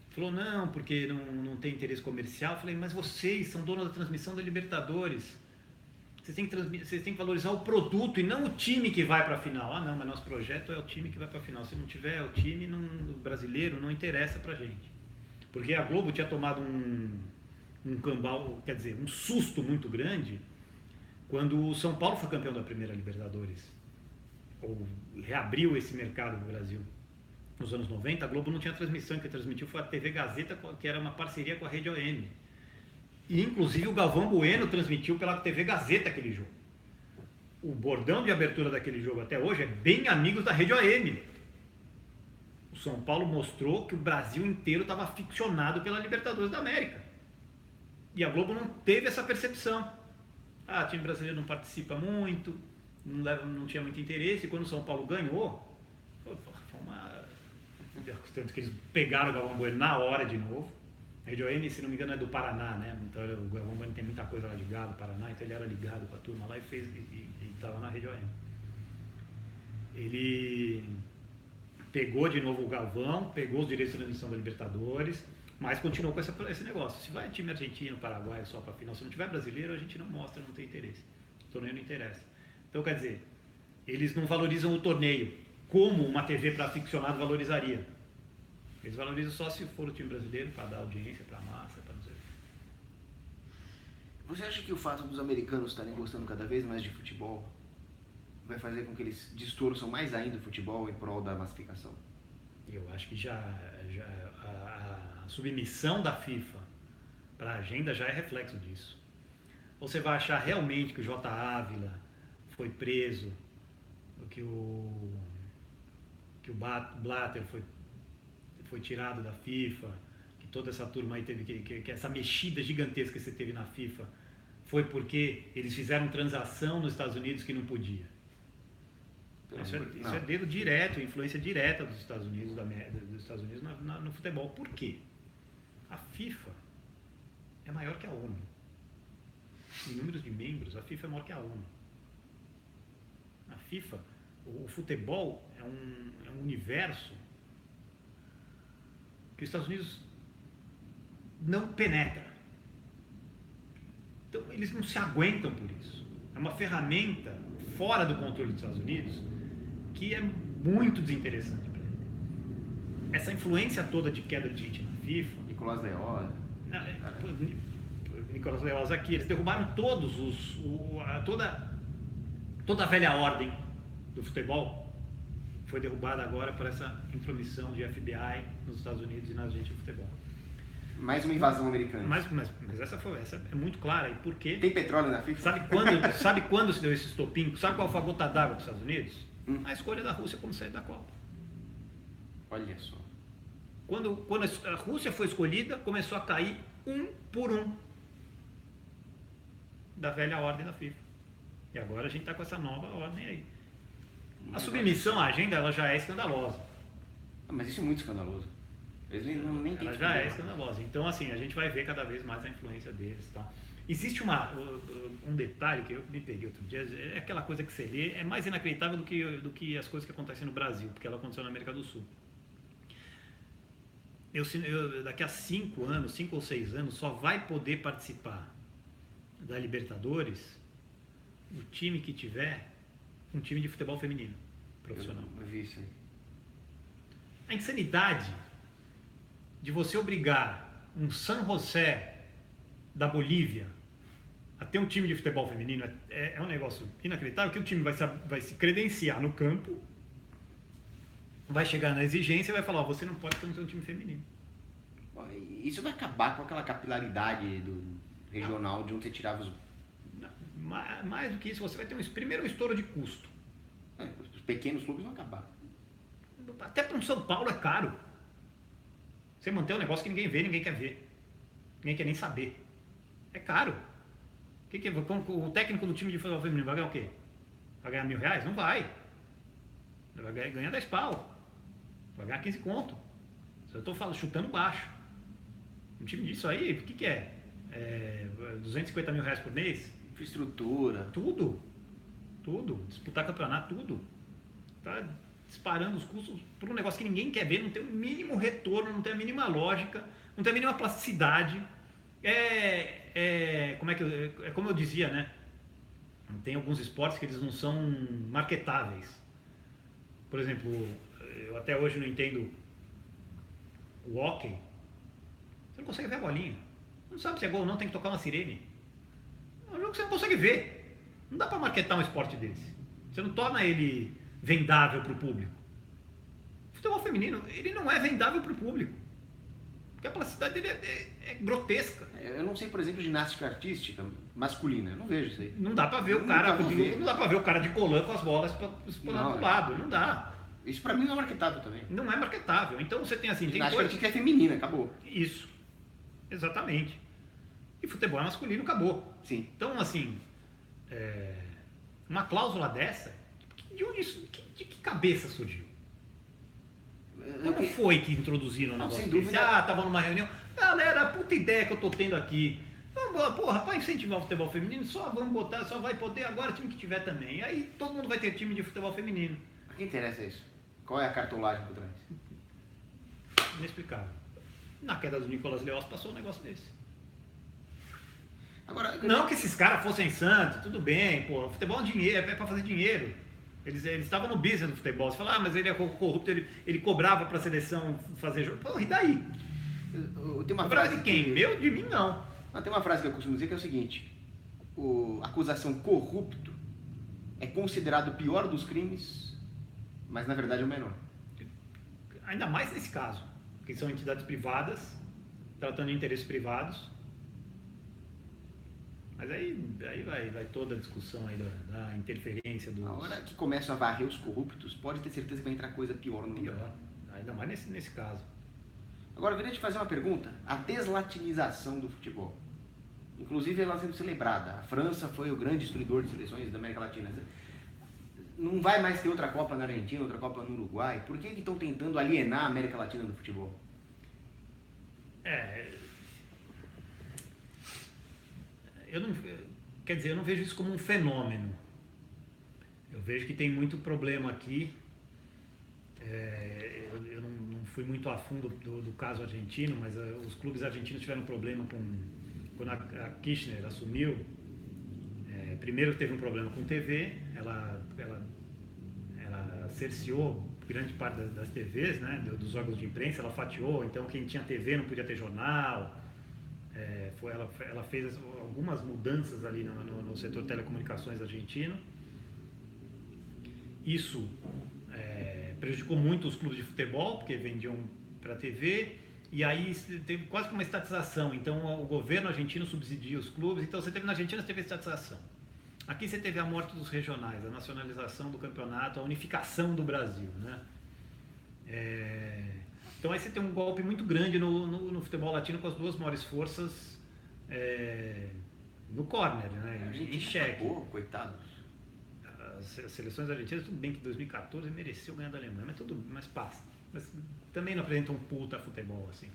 Falou, não, porque não tem interesse comercial. Eu falei, mas vocês são donos da transmissão da Libertadores. Vocês têm que valorizar o produto e não o time que vai para a final. Não, mas nosso projeto é o time que vai para a final. Se não tiver o time brasileiro, não interessa para a gente. Porque a Globo tinha tomado um cambal, quer dizer, um susto muito grande quando o São Paulo foi campeão da primeira Libertadores. Ou reabriu esse mercado no Brasil. Nos anos 90, a Globo não tinha transmissão, quem transmitiu foi a TV Gazeta, que era uma parceria com a Rede OM. E, inclusive, o Galvão Bueno transmitiu pela TV Gazeta aquele jogo. O bordão de abertura daquele jogo até hoje é bem amigos da Rede OM. O São Paulo mostrou que o Brasil inteiro estava aficionado pela Libertadores da América. E a Globo não teve essa percepção. O time brasileiro não participa muito, não tinha muito interesse. E quando o São Paulo ganhou, foi uma... Tanto que eles pegaram o Galvão Bueno na hora de novo. A Rede OM, se não me engano, é do Paraná, né? Então o Galvão Bueno tem muita coisa lá de Galo, Paraná, então ele era ligado com a turma lá e estava na Rede OM. Ele pegou de novo o Galvão, pegou os direitos de transmissão da Libertadores, mas continuou com esse negócio. Se vai time argentino, paraguaio só para final, se não tiver brasileiro, a gente não mostra, não tem interesse. O torneio não interessa. Então, quer dizer, eles não valorizam o torneio como uma TV para aficionado valorizaria. Eles valorizam só se for o time brasileiro, para dar audiência, para a massa, para não sei o quê. Você acha que o fato dos americanos estarem gostando cada vez mais de futebol vai fazer com que eles distorçam mais ainda o futebol em prol da massificação? Eu acho que a submissão da FIFA para a agenda já é reflexo disso. Você vai achar realmente que o J. Ávila foi preso, que o Blatter foi tirado da FIFA, que toda essa turma aí teve que essa mexida gigantesca que você teve na FIFA foi porque eles fizeram transação nos Estados Unidos que não podia. Isso é dedo direto, influência direta dos Estados Unidos, no futebol. Por quê? A FIFA é maior que a ONU. Em números de membros, a FIFA é maior que a ONU. A FIFA, o futebol é um universo que os Estados Unidos não penetra. Então, eles não se aguentam por isso. É uma ferramenta fora do controle dos Estados Unidos que é muito desinteressante para ele. Essa influência toda de queda de gente na FIFA... Nicolás Leoz. Nicolás Leoz aqui, eles derrubaram toda a velha ordem do futebol. Foi derrubada agora por essa intromissão de FBI nos Estados Unidos e na gente do futebol. Mais uma invasão americana. Mas essa é muito clara. E por quê? Tem petróleo na FIFA? Sabe quando se deu esse estopim? Sabe qual foi a gota d'água dos Estados Unidos? A escolha da Rússia como sede da Copa. Olha só. Quando a Rússia foi escolhida, começou a cair um por um da velha ordem da FIFA. E agora a gente está com essa nova ordem aí. A submissão à agenda ela já é escandalosa. Mas isso é muito escandaloso. Eles nem tem ela já é escandalosa. Então, assim, a gente vai ver cada vez mais a influência deles. Tá? Existe um detalhe que eu me peguei outro dia, é aquela coisa que você lê, é mais inacreditável do que as coisas que acontecem no Brasil, porque ela aconteceu na América do Sul. Daqui a 5 ou 6 anos, só vai poder participar da Libertadores o time que tiver um time de futebol feminino profissional. Eu vi isso aí. A insanidade de você obrigar um San José da Bolívia a ter um time de futebol feminino é um negócio inacreditável, que o time vai se credenciar no campo, vai chegar na exigência e vai falar, você não pode ter um time feminino. Isso vai acabar com aquela capilaridade do regional de onde você tirava os... Mais do que isso, você vai ter primeiro um estouro de custo. Os pequenos clubes vão acabar. Até para um São Paulo é caro. Você manter um negócio que ninguém vê, ninguém quer ver. Ninguém quer nem saber. É caro. O técnico do time de futebol feminino vai ganhar o quê? Vai ganhar R$1.000? Não vai. Vai ganhar 10 pau. Vai ganhar 15 conto. Eu estou chutando baixo. Um time disso aí, o que é? R$250 mil por mês? Infraestrutura. Tudo. Disputar campeonato, tudo. Tá disparando os custos por um negócio que ninguém quer ver, não tem o mínimo retorno, não tem a mínima lógica, não tem a mínima plasticidade. Como eu dizia, né? Tem alguns esportes que eles não são marketáveis. Por exemplo, eu até hoje não entendo o hóquei. Você não consegue ver a bolinha. Não sabe se é gol ou não, tem que tocar uma sirene. É um jogo que você não consegue ver. Não dá para marketar um esporte desse. Você não torna ele vendável para o público. O futebol feminino, ele não é vendável para o público. Porque a plasticidade dele é grotesca. Eu não sei, por exemplo, ginástica artística masculina. Eu não vejo isso aí. Não dá para ver o cara. Não dá para ver o cara de colã com as bolas para o lado. Não dá. Isso para mim não é marketável também. Não é marketável. Então você tem assim... Ginástica artística é feminina, acabou. Isso. Exatamente. E futebol é masculino, acabou. Sim. Então, assim, uma cláusula dessa, de que cabeça surgiu? Como foi que introduziram o negócio? Sem dúvida. Tava numa reunião. Galera, a puta ideia que eu tô tendo aqui. Porra, para incentivar o futebol feminino, só vai poder agora time que tiver também. Aí todo mundo vai ter time de futebol feminino. A quem interessa isso? Qual é a cartolagem por trás? Inexplicável. Na queda do Nicolas Leoz passou um negócio desse. Agora, não que esses caras fossem santos, tudo bem, pô, futebol é dinheiro, é pra fazer dinheiro. Eles estavam no business do futebol. Você fala, mas ele é corrupto, ele cobrava pra seleção fazer jogo. Pô, e daí? Tem uma cobrava frase de quem? que... Meu? De mim, não. Tem uma frase que eu costumo dizer que é o seguinte: a acusação corrupto é considerado o pior dos crimes, mas na verdade é o menor. Ainda mais nesse caso, que são entidades privadas, tratando de interesses privados. Mas aí vai toda a discussão aí da interferência dos... A hora que começam a varrer os corruptos, pode ter certeza que vai entrar coisa pior no lugar. Pior, ainda mais nesse caso. Agora, eu queria te fazer uma pergunta. A deslatinização do futebol. Inclusive, ela sendo celebrada. A França foi o grande destruidor de seleções da América Latina. Não vai mais ter outra Copa na Argentina, outra Copa no Uruguai. Por que estão tentando alienar a América Latina do futebol? Eu não vejo isso como um fenômeno. Eu vejo que tem muito problema aqui. Eu não fui muito a fundo do caso argentino, mas os clubes argentinos tiveram problema quando a Kirchner assumiu. Primeiro teve um problema com TV, ela cerceou grande parte das TVs, né, dos órgãos de imprensa, ela fatiou, então quem tinha TV não podia ter jornal. Ela fez algumas mudanças ali no setor de telecomunicações argentino. Isso prejudicou muito os clubes de futebol, porque vendiam para a TV, e aí teve quase que uma estatização. Então o governo argentino subsidia os clubes, então você teve na Argentina, você teve estatização. Aqui você teve a morte dos regionais, a nacionalização do campeonato, a unificação do Brasil, né? Então aí você tem um golpe muito grande no futebol latino com as duas maiores forças no corner, né? Em xeque. Coitados. As seleções argentinas, tudo bem que em 2014 mereceu ganhar da Alemanha, mas passa. Mas também não apresenta um puta futebol, assim.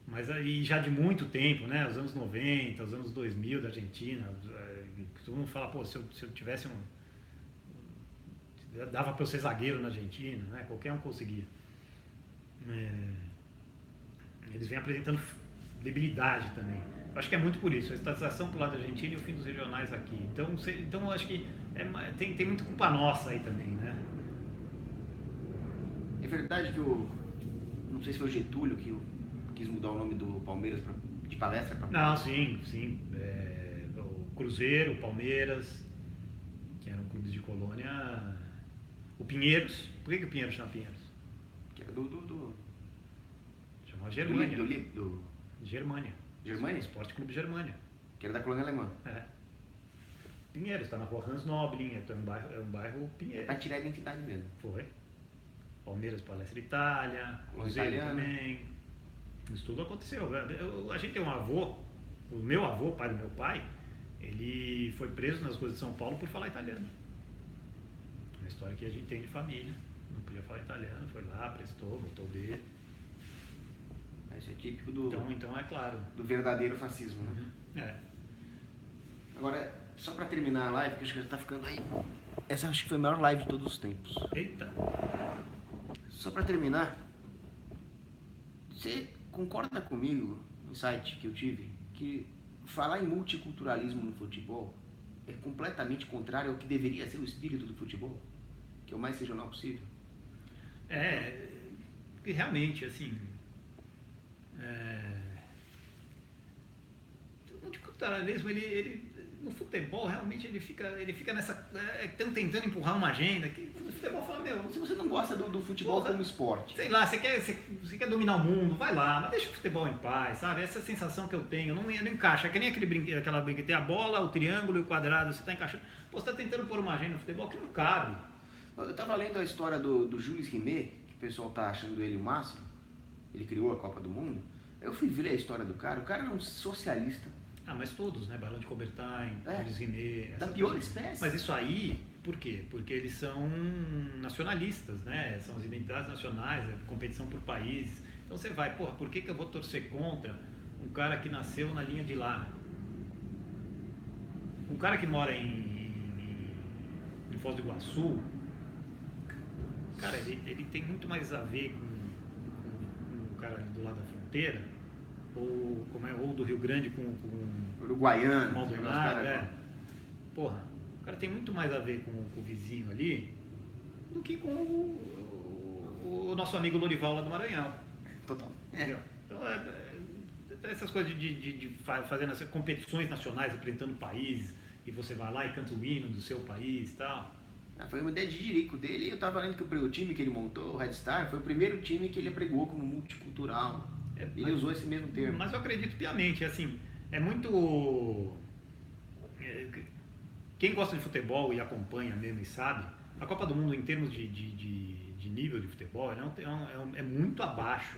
Mas aí já de muito tempo, né? Os anos 90, os anos 2000 da Argentina, todo mundo fala, pô, se eu tivesse dava para eu ser zagueiro na Argentina, né? Qualquer um conseguia. Eles vêm apresentando debilidade também. Eu acho que é muito por isso, a estatização pro lado da Argentina e o fim dos regionais aqui. Então eu acho que tem muito culpa nossa aí também, né? É verdade que não sei se foi o Getúlio que quis mudar o nome do Palmeiras de Palestra para Não, sim. O Cruzeiro, o Palmeiras, que eram clubes de colônia. O Pinheiros. Por que o Pinheiros chama Pinheiros? Que era Chamava Germânia. Germânia? Esporte Clube Germânia. Que era da colônia alemã. Pinheiros, está na rua Hans Nobling, é um bairro Pinheiros. Para tirar a identidade mesmo. Foi. Palmeiras, Palestra Itália, Cruzeiro também. Isso tudo aconteceu. A gente tem um avô, o meu avô, pai do meu pai, ele foi preso nas ruas de São Paulo por falar italiano. Uma história que a gente tem de família. Não podia falar italiano, foi lá, prestou, botou o dedo. Isso é típico do... Então é claro. Do verdadeiro fascismo, né? Agora, só para terminar a live, que acho que já tá ficando aí. Essa acho que foi a maior live de todos os tempos. Eita! Só para terminar, você concorda comigo, no insight que eu tive, que falar em multiculturalismo no futebol é completamente contrário ao que deveria ser o espírito do futebol? Que é o mais regional possível? Porque realmente, assim... O multiculturalismo, ele no futebol, realmente ele fica nessa... Estão tentando empurrar uma agenda que o futebol fala, se você não gosta do futebol como esporte, sei lá, você quer dominar o mundo, vai lá, mas deixa o futebol em paz, sabe? Essa sensação que eu tenho, não encaixa, é que nem aquela brinquedo, tem a bola, o triângulo e o quadrado, você está encaixando, você está tentando pôr uma agenda no futebol que não cabe. Eu estava lendo a história do Jules Rimet, que o pessoal está achando ele o máximo, ele criou a Copa do Mundo. Eu fui ver a história do cara, o cara era um socialista. Mas todos, né? Barão de Coubertin, Jules Rimet... Da pior espécie. Mas isso aí, por quê? Porque eles são nacionalistas, né? São as identidades nacionais, a competição por países. Então você vai, porra, por que eu vou torcer contra um cara que nasceu na linha de lá? Um cara que mora em Foz do Iguaçu, cara, ele tem muito mais a ver com o cara ali do lado da fronteira, ou do Rio Grande com uruguaiano, Maldonado, Porra, o cara tem muito mais a ver com o vizinho ali do que com o nosso amigo Lorival lá do Maranhão. Total. Então, essas coisas de fazendo essas competições nacionais, apresentando países, e você vai lá e canta o hino do seu país e tal. Foi uma ideia de jirico dele. Eu estava lendo que o time que ele montou, o Red Star, foi o primeiro time que ele apregou como multicultural. Ele usou esse mesmo termo. Mas eu acredito piamente, assim, é muito... Quem gosta de futebol e acompanha mesmo e sabe, a Copa do Mundo em termos de nível de futebol é muito abaixo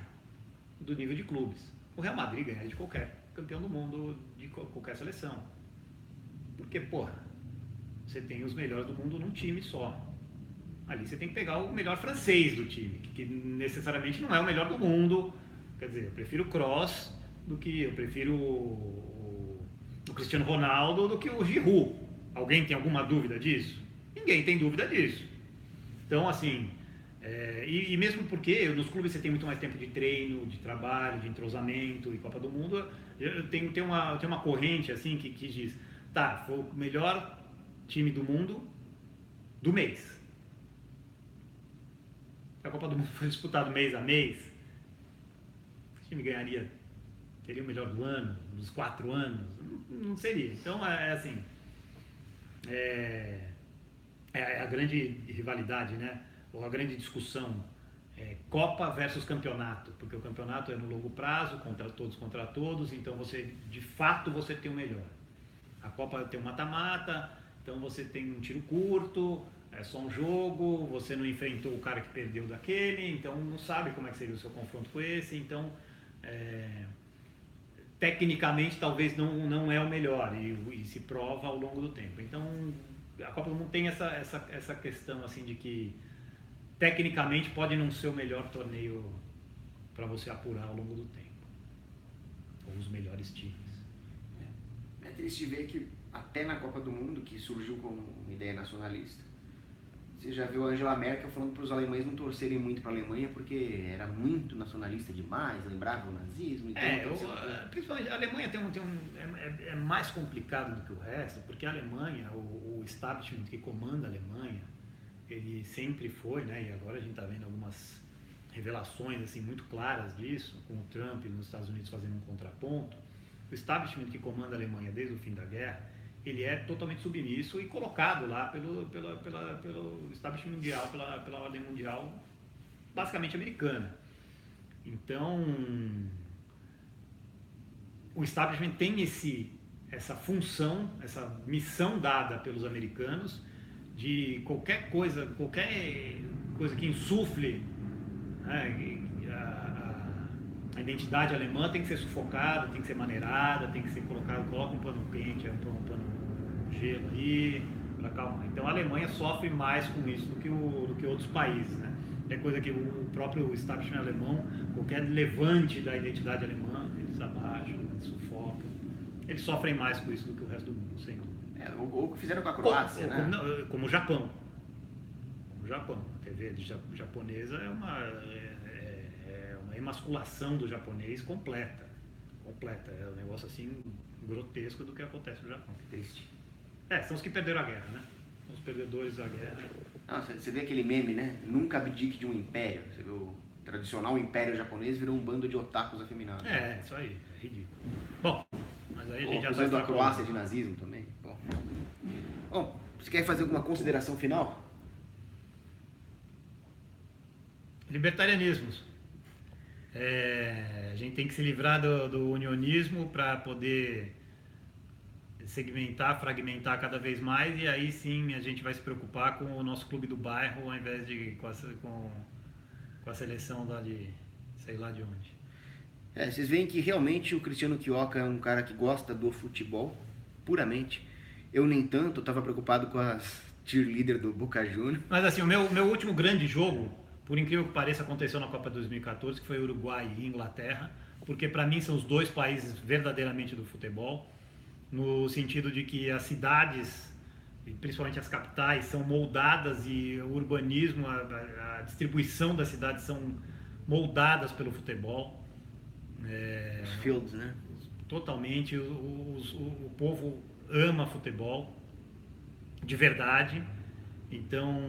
do nível de clubes. O Real Madrid ganha de qualquer campeão do mundo, de qualquer seleção. Porque, porra, você tem os melhores do mundo num time só. Ali você tem que pegar o melhor francês do time, que necessariamente não é o melhor do mundo. Quer dizer, eu prefiro o Kroos do que eu prefiro o Cristiano Ronaldo do que o Giroud. Alguém tem alguma dúvida disso? Ninguém tem dúvida disso. Então, assim, e mesmo porque nos clubes você tem muito mais tempo de treino, de trabalho, de entrosamento e Copa do Mundo, tem uma corrente assim que diz, tá, foi o melhor time do mundo do mês. A Copa do Mundo foi disputada mês a mês, o time teria o melhor do ano, dos 4 anos, não seria. Então, assim, é a grande rivalidade, né? Ou a grande discussão, Copa versus campeonato, porque o campeonato é no longo prazo, contra todos, então de fato você tem o melhor. A Copa tem um mata-mata, Então você tem um tiro curto, é só um jogo, você não enfrentou o cara que perdeu daquele, então não sabe como é que seria o seu confronto com esse, então tecnicamente talvez não é o melhor e se prova ao longo do tempo. Então a Copa do Mundo tem essa questão assim de que tecnicamente pode não ser o melhor torneio para você apurar ao longo do tempo, ou os melhores times. É triste ver que até na Copa do Mundo, que surgiu como uma ideia nacionalista, você já viu a Angela Merkel falando para os alemães não torcerem muito para a Alemanha porque era muito nacionalista demais, lembrava o nazismo. Então principalmente a Alemanha é mais complicado do que o resto, porque a Alemanha, o establishment que comanda a Alemanha, ele sempre foi, né, e agora a gente está vendo algumas revelações assim, muito claras disso, com o Trump nos Estados Unidos fazendo um contraponto. O establishment que comanda a Alemanha desde o fim da guerra, ele é totalmente submisso e colocado lá pelo establishment mundial, pela ordem mundial, basicamente americana. Então, o establishment tem essa função, essa missão dada pelos americanos de qualquer coisa que insufle, né, a identidade alemã tem que ser sufocada, tem que ser maneirada, tem que ser colocado, coloca um pano quente, um pano gelo aí, para acalmar. Então a Alemanha sofre mais com isso do que outros países, né? É coisa que o próprio establishment alemão, qualquer levante da identidade alemã, eles abaixam, eles sufocam. Eles sofrem mais com isso do que o resto do mundo, sem dúvida. O que fizeram com a Croácia, né? Como o Japão. A TV japonesa é uma emasculação do japonês completa. É um negócio assim grotesco do que acontece no Japão. Que triste. São os que perderam a guerra, né? São os perdedores da guerra. Você vê aquele meme, né? Nunca abdique de um império. Você vê o tradicional império japonês virou um bando de otakus afeminados. Isso aí, é ridículo. Bom, mas aí a gente já acusando a Croácia de nazismo também. Bom, você quer fazer alguma consideração final? Libertarianismos. A gente tem que se livrar do unionismo para poder segmentar, fragmentar cada vez mais, e aí sim a gente vai se preocupar com o nosso clube do bairro ao invés de com a seleção lá de sei lá de onde. Vocês veem que realmente o Cristiano Quioca é um cara que gosta do futebol, puramente. Eu nem tanto, estava preocupado com as cheerleader do Boca Juniors. Mas assim, o meu último grande jogo, por incrível que pareça, aconteceu na Copa 2014, que foi Uruguai e Inglaterra, porque para mim são os dois países verdadeiramente do futebol, no sentido de que as cidades, principalmente as capitais, são moldadas e o urbanismo, a distribuição das cidades são moldadas pelo futebol. Os fields, né? Totalmente. O povo ama futebol, de verdade. Então,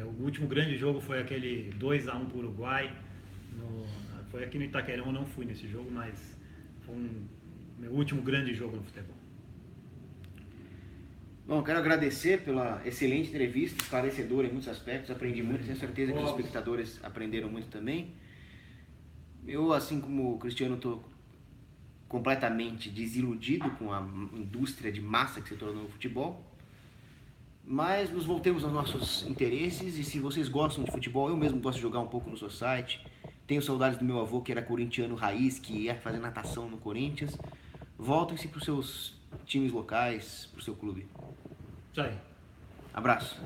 o último grande jogo foi aquele 2-1 para o Uruguai. Foi aqui no Itaquerão, eu não fui nesse jogo, mas foi meu último grande jogo no futebol. Bom, quero agradecer pela excelente entrevista, esclarecedora em muitos aspectos, aprendi muito, tenho certeza que os espectadores aprenderam muito também. Eu, assim como o Cristiano, estou completamente desiludido com a indústria de massa que se tornou o futebol, mas nos voltemos aos nossos interesses, e se vocês gostam de futebol, eu mesmo gosto de jogar um pouco no society, tenho saudades do meu avô que era corintiano raiz, que ia fazer natação no Corinthians. Voltem-se para os seus times locais, para o seu clube. Isso aí. Abraço.